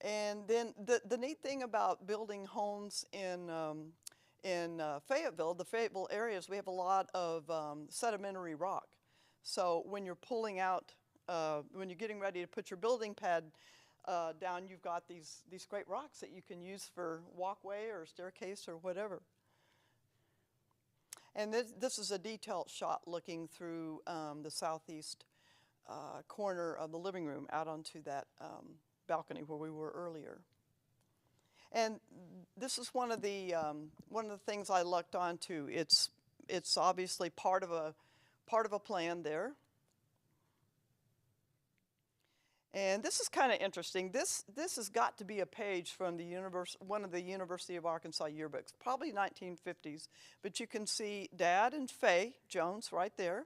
And then the neat thing about building homes in Fayetteville, the Fayetteville area, is we have a lot of sedimentary rock. So when you're pulling out, when you're getting ready to put your building pad down, you've got these great rocks that you can use for walkway or staircase or whatever. And this is a detailed shot looking through the southeast corner of the living room out onto that balcony where we were earlier. And this is one of the things I lucked onto. It's obviously part of a plan there. And this is kind of interesting. This has got to be a page from one of the University of Arkansas yearbooks, probably 1950s. But you can see Dad and Faye Jones right there.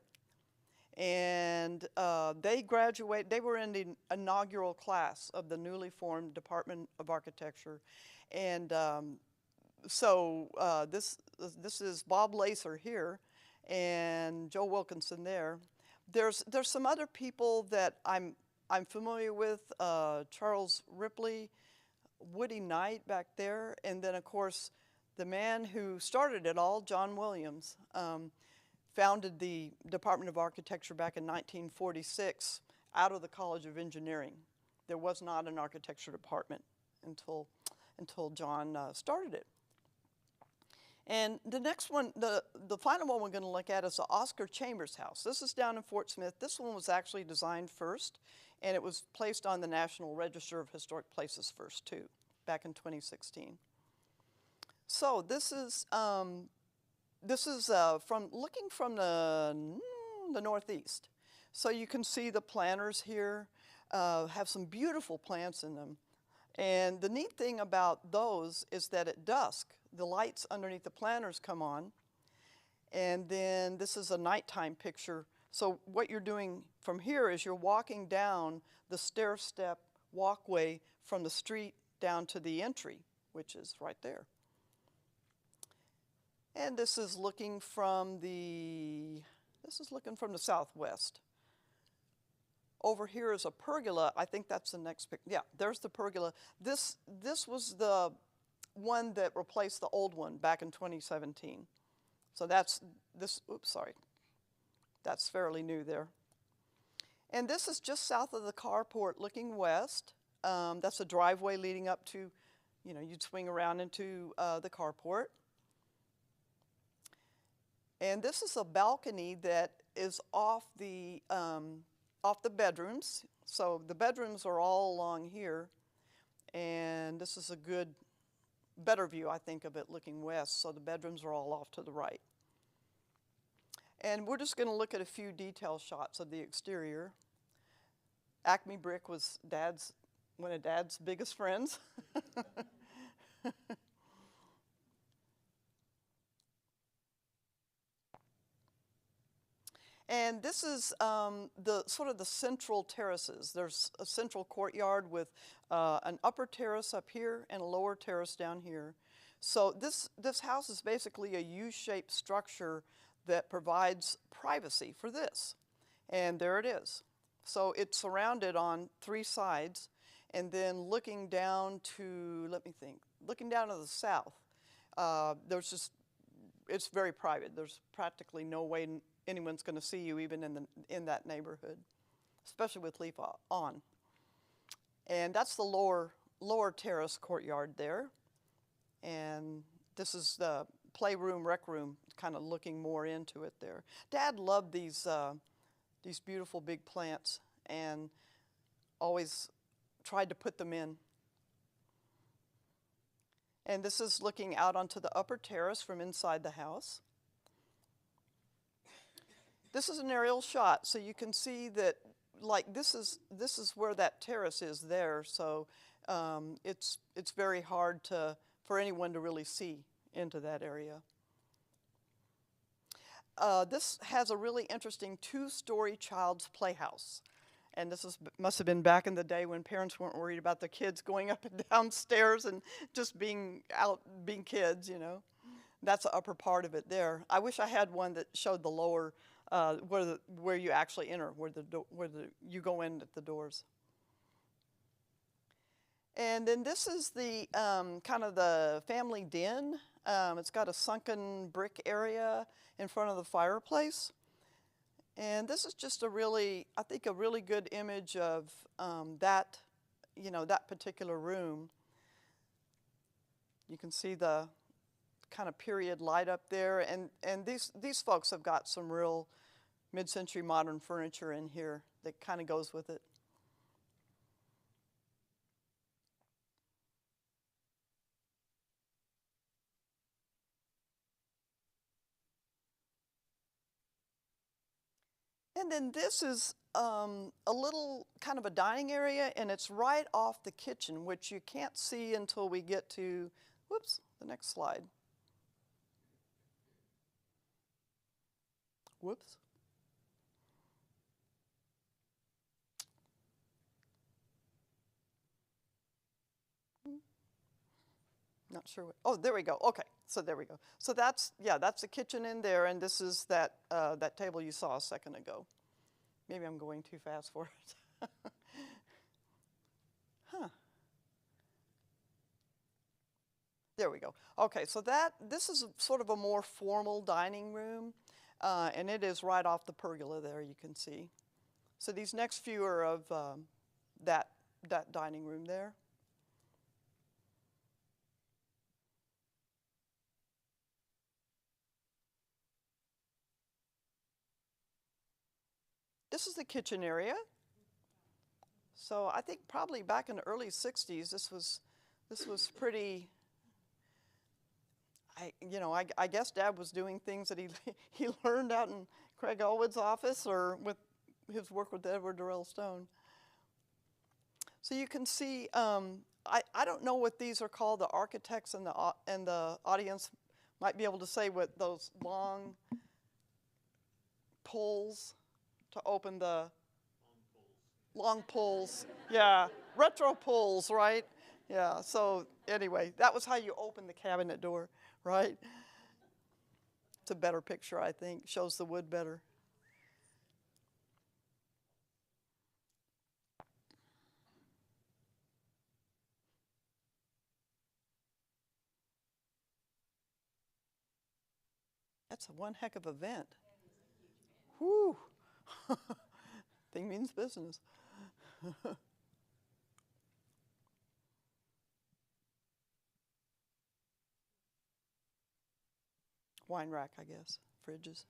And they were in the inaugural class of the newly formed Department of Architecture. And so this is Bob Lacer here and Joe Wilkinson there. There's some other people that I'm familiar with, Charles Ripley, Woody Knight back there, and then of course The man who started it all, John Williams, founded the Department of Architecture back in 1946 out of the College of Engineering. There was not an architecture department until John started it. And the next one, the final one we're going to look at is the Oscar Chambers House. This is down in Fort Smith. This one was actually designed first, and it was placed on the National Register of Historic Places first, too, back in 2016. So this is from looking from the northeast. So you can see the planters here have some beautiful plants in them. And the neat thing about those is that at dusk, the lights underneath the planters come on. And then this is a nighttime picture. So what you're doing from here is you're walking down the stair-step walkway from the street down to the entry, which is right there. And this is looking from the southwest. Over here is a pergola. I think that's the next picture. Yeah, there's the pergola. This was the one that replaced the old one back in 2017. So that's fairly new there. And this is just south of the carport looking west. That's a driveway leading up to, you'd swing around into the carport. And this is a balcony that is off the bedrooms. So the bedrooms are all along here. And this is a better view, I think, of it looking west. So the bedrooms are all off to the right. And we're just going to look at a few detail shots of the exterior. Acme Brick was one of Dad's biggest friends. And this is the central terraces. There's a central courtyard with an upper terrace up here and a lower terrace down here. So this house is basically a U-shaped structure that provides privacy for this. And there it is. So it's surrounded on 3 sides, and then looking down to, looking down to the south, it's very private. There's practically no way anyone's going to see you even in that neighborhood, especially with leaf on. And that's the lower terrace courtyard there. And this is the playroom, rec room, kind of looking more into it there. Dad loved these beautiful big plants and always tried to put them in. And this is looking out onto the upper terrace from inside the house. This is an aerial shot, so you can see that, this is where that terrace is there. So it's very hard for anyone to really see into that area. This has a really interesting 2-story child's playhouse. And this must have been back in the day when parents weren't worried about their kids going up and down stairs and just being kids, That's the upper part of it there. I wish I had one that showed the lower, where you actually enter, where you go in at the doors. And then this is the kind of the family den. It's got a sunken brick area in front of the fireplace. And this is just I think a really good image of that particular room. You can see the kind of period light up there, and these folks have got some real mid-century modern furniture in here that kind of goes with it. And then this is a little kind of a dining area, and it's right off the kitchen, which you can't see until we get to, the next slide. Not sure what, oh, there we go. Okay, so there we go. So that's the kitchen in there, and this is that table you saw a second ago. Maybe I'm going too fast for it. there we go. Okay, so this is sort of a more formal dining room, and it is right off the pergola there, you can see. So these next few are of that dining room there. This is the kitchen area. So I think probably back in the early 60s, this was pretty, I guess Dad was doing things that he learned out in Craig Ellwood's office or with his work with Edward Durrell Stone. So you can see, I don't know what these are called. The architects and the audience might be able to say what those long pulls to open the long pulls. Yeah, retro pulls, right? Yeah, so anyway, that was how you open the cabinet door, right? It's a better picture, I think. Shows the wood better. That's one heck of an event. Whew. Thing means business. Wine rack, I guess. Fridges.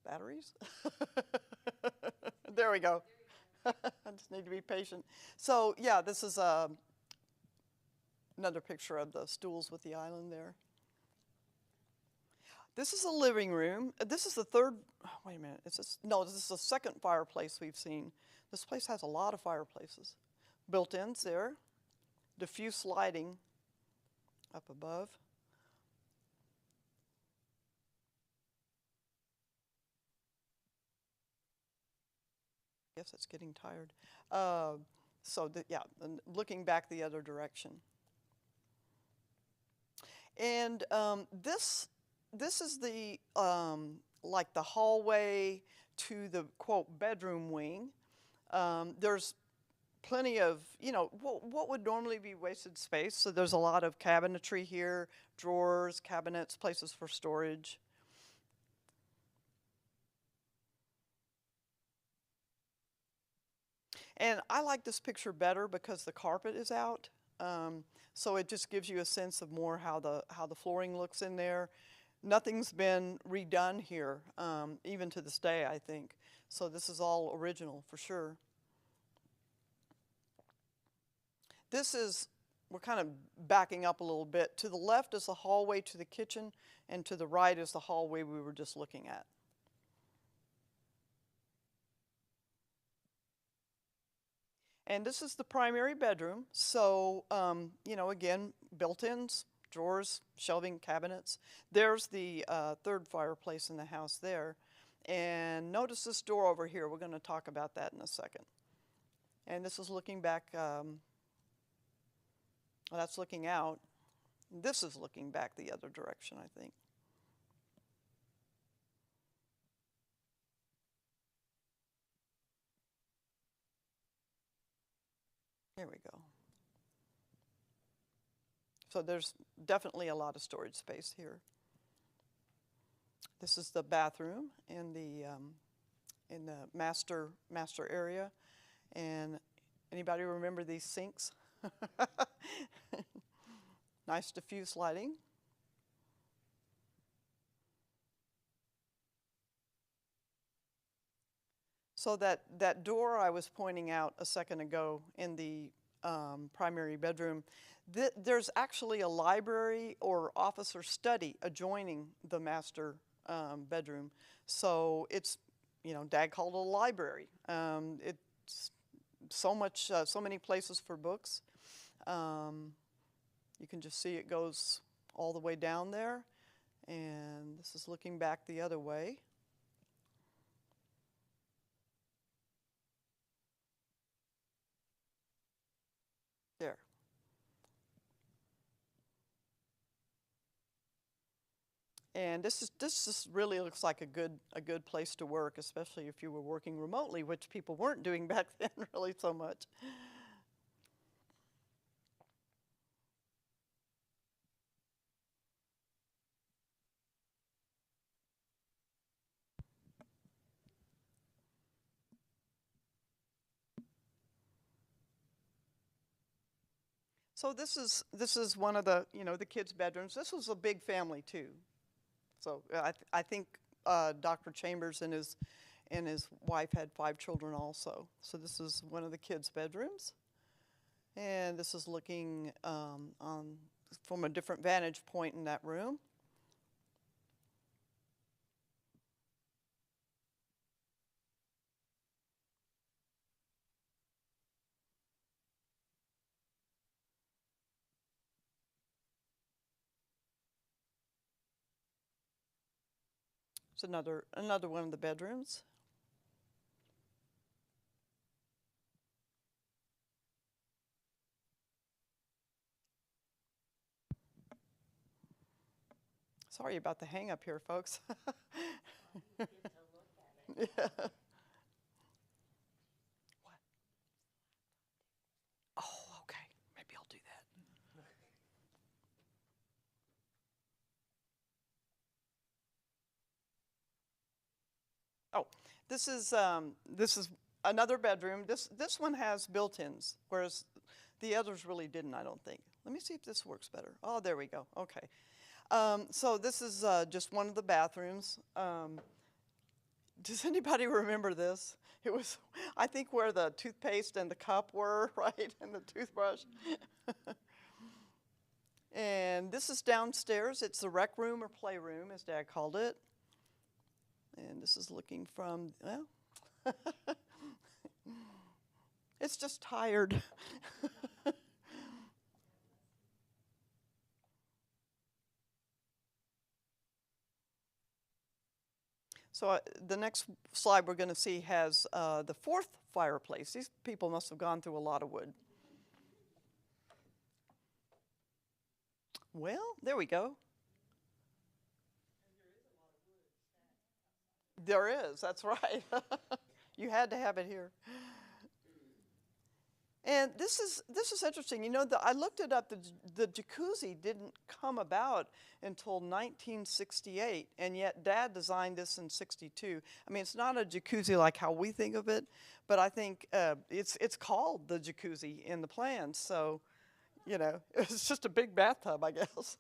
Batteries? There we go. I just need to be patient. So yeah, this is another picture of the stools with the island there. This is a living room. This is the third, wait a minute, this is the second fireplace we've seen. This place has a lot of fireplaces. Built-ins there, diffuse lighting up above. I guess it's getting tired. Yeah, and looking back the other direction. And this is the like the hallway to the quote bedroom wing. There's plenty of, what would normally be wasted space. So there's a lot of cabinetry here, drawers, cabinets, places for storage. And I like this picture better because the carpet is out. So it just gives you a sense of more how the flooring looks in there. Nothing's been redone here, even to this day, I think. So this is all original for sure. We're kind of backing up a little bit. To the left is the hallway to the kitchen, and to the right is the hallway we were just looking at. And this is the primary bedroom. So, again, built-ins, drawers, shelving, cabinets. There's the third fireplace in the house there. And notice this door over here. We're going to talk about that in a second. And this is looking back. That's looking out. This is looking back the other direction, I think. There we go. So there's definitely a lot of storage space here. This is the bathroom in the master area. And anybody remember these sinks? Nice diffuse lighting. So that door I was pointing out a second ago in the primary bedroom, there's actually a library or office or study adjoining the master bedroom. So it's, Dad called it a library. It's so many places for books. You can just see it goes all the way down there. And this is looking back the other way. There. And this just really looks like a good place to work, especially if you were working remotely, which people weren't doing back then really so much. So this is one of the the kids' bedrooms. This was a big family too. So I think Dr. Chambers and his wife had 5 children also. So this is one of the kids' bedrooms, and this is looking from a different vantage point in that room. It's another one of the bedrooms. Sorry about the hang up here, folks. Yeah. What? Oh, okay. Maybe I'll do that. Oh, this is another bedroom. This one has built-ins, whereas the others really didn't, I don't think. Let me see if this works better. Oh, there we go. Okay. So this is just one of the bathrooms. Does anybody remember this? It was, I think, where the toothpaste and the cup were, right, and the toothbrush. And this is downstairs. It's the rec room or playroom, as Dad called it. And this is looking from, well, it's just tired. So the next slide we're going to see has the 4th fireplace. These people must have gone through a lot of wood. Well, there we go. There is, that's right. You had to have it here. And this is interesting. You know, I looked it up. The jacuzzi didn't come about until 1968, and yet Dad designed this in '62. I mean, it's not a jacuzzi like how we think of it, but I think it's called the jacuzzi in the plans. So, you know, it's just a big bathtub, I guess.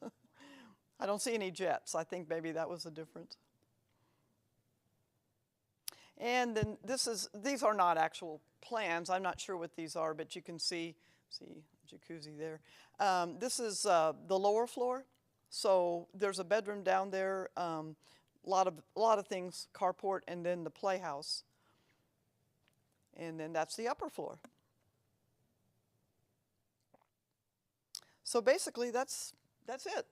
I don't see any jets. I think maybe that was the difference. And then these are not actual plans. I'm not sure what these are, but you can see jacuzzi there. This is the lower floor. So there's a bedroom down there, a lot of things, carport, and then the playhouse. And then that's the upper floor. So basically that's it.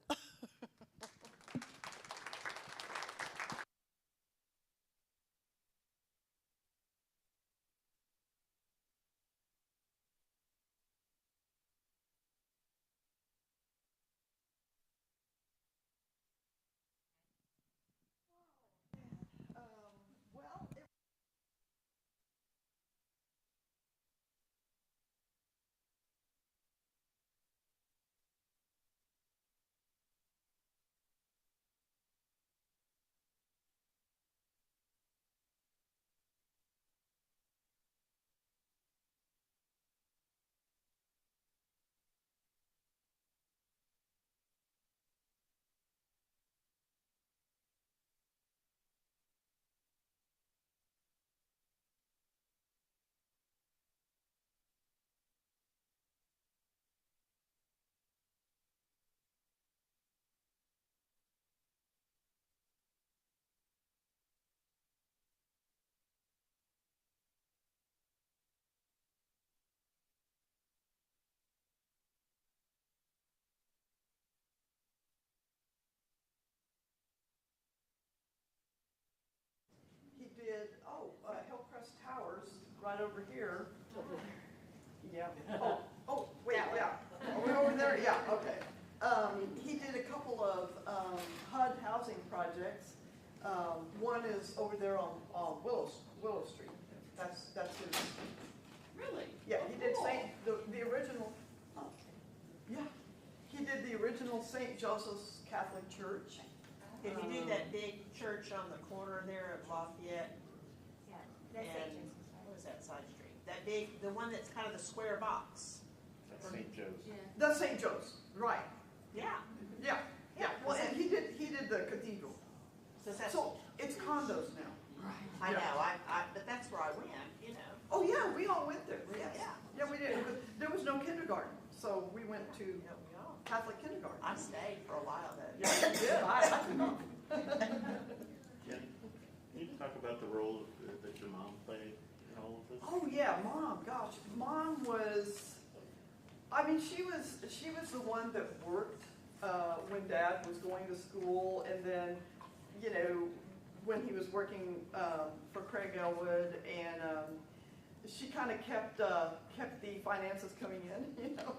He did, Hillcrest Towers right over here. Yeah. Oh, wait, yeah. Are we over there? Yeah, okay. He did a couple of HUD housing projects projects. One is over there on Willow Street. That's his. Really? Yeah, he did cool. the original. Yeah, he did the original St. Joseph's Catholic Church. Did you do that big church on the corner there of Lafayette? Yeah, that's And it. what was that side street? That big, the one that's kind of the square box. That's St. Joe's. The St. Joe's, right? Yeah. Yeah, yeah. Well, and he did the cathedral. So that's, So it's condos now. I know, but that's where I went, you know. Oh yeah, we all went there. Yeah, Yes. yeah. Yeah, we did. But there was no kindergarten, so we went to You know, we all. Catholic kindergarten. I stayed for a while though. Yeah, you did. I took off. Jen, can you talk about the role that your mom played in all of this? Oh yeah, Mom. Gosh, Mom was. I mean, she was the one that worked when Dad was going to school, and then, you know, when he was working for Craig Ellwood, and she kind of kept the finances coming in, you know.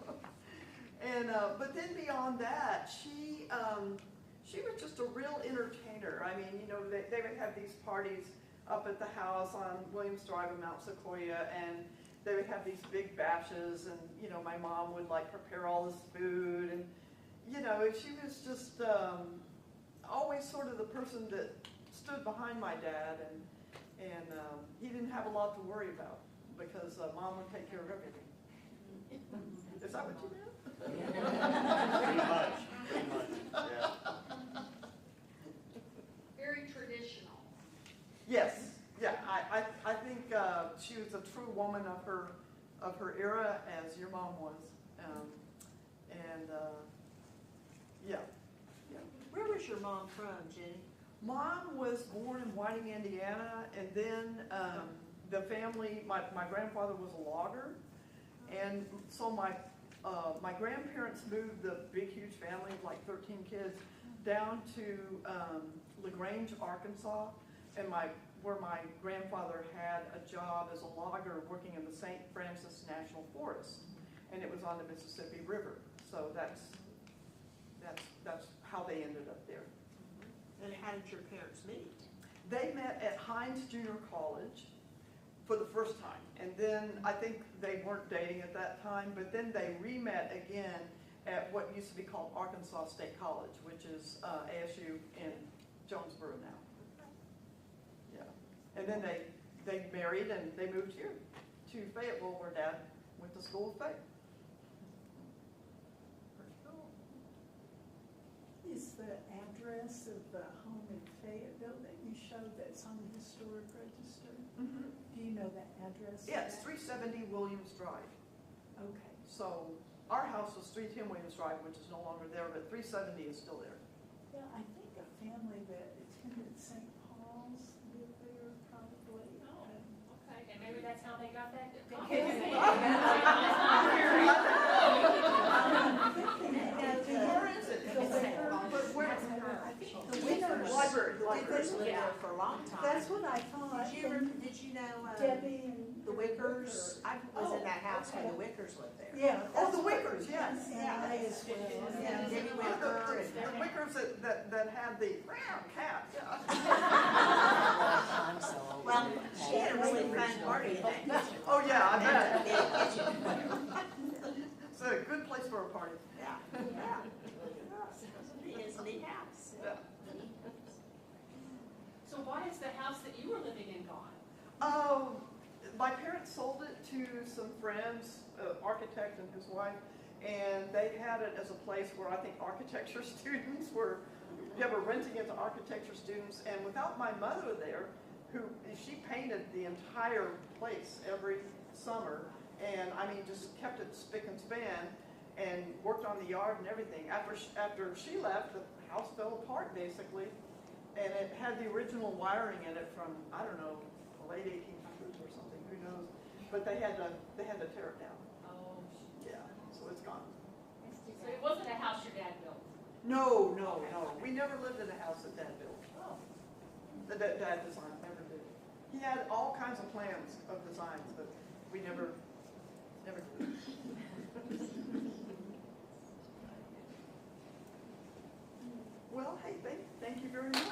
And but then beyond that, she was just a real entertainer. I mean, you know, they would have these parties up at the house on Williams Drive in Mount Sequoia, and they would have these big bashes, and you know, my mom would like prepare all this food, and you know, she was just always sort of the person that stood behind my dad, and he didn't have a lot to worry about because Mom would take care of everything. Is that what you meant? Pretty much, yeah. Very traditional. Yes, yeah. I think she was a true woman of her era, as your mom was, yeah. Where was your mom from, Jenny? Mom was born in Whiting, Indiana, and then the family. My grandfather was a logger, and so my grandparents moved the big, huge family of like 13 kids down to LaGrange, Arkansas, and where my grandfather had a job as a logger working in the St. Francis National Forest, and it was on the Mississippi River. So that's how they ended up there. And how did your parents meet? They met at Hines Junior College for the first time, and then I think they weren't dating at that time, but then they re-met again at what used to be called Arkansas State College, which is ASU in Jonesboro now. Yeah, and then they married and they moved here to Fayetteville, where Dad went to school at Fayette. Is the address of the home in Fayetteville that you showed that's on the historic register? Mm-hmm. Do you know the address? Yeah, of it's that? 370 Williams Drive. Okay. So our house was 310 Williams Drive, which is no longer there, but 370 is still there. Yeah, I think a family that attended St. Paul's lived there probably. Okay, and maybe that's how they got that. Where is it? Where? I think the Winners. Library. The Wickers lived Yeah. there for a long time. That's what I thought. Did you know Debbie and the Wickers? I was in that house when the Wickers lived there. Yeah. Oh, that's the what- Wickers, yes. And I as well. Yeah, Debbie Wicker and The Wickers that had the cat, yeah. well, she had a really fun party in that kitchen. Oh, yeah, I bet. In the kitchen. It's a good place for a party. Yeah, yeah. It's a neat house. Yeah. So why is the house that you were living in gone? My parents sold it to some friends, architect and his wife, and they had it as a place where I think architecture students were renting it to architecture students. And without my mother there, she painted the entire place every summer, and I mean just kept it spick and span, and worked on the yard and everything. After she left, the house fell apart basically, and it had the original wiring in it from, I don't know, the late 1800s or something, who knows? But they had to tear it down. Oh, Yeah, so it's gone. so it wasn't a house your dad built? No. We never lived in a house that Dad built. Oh. That Dad designed, never did. He had all kinds of plans of designs, but we never did. Well, hey, thank you very much.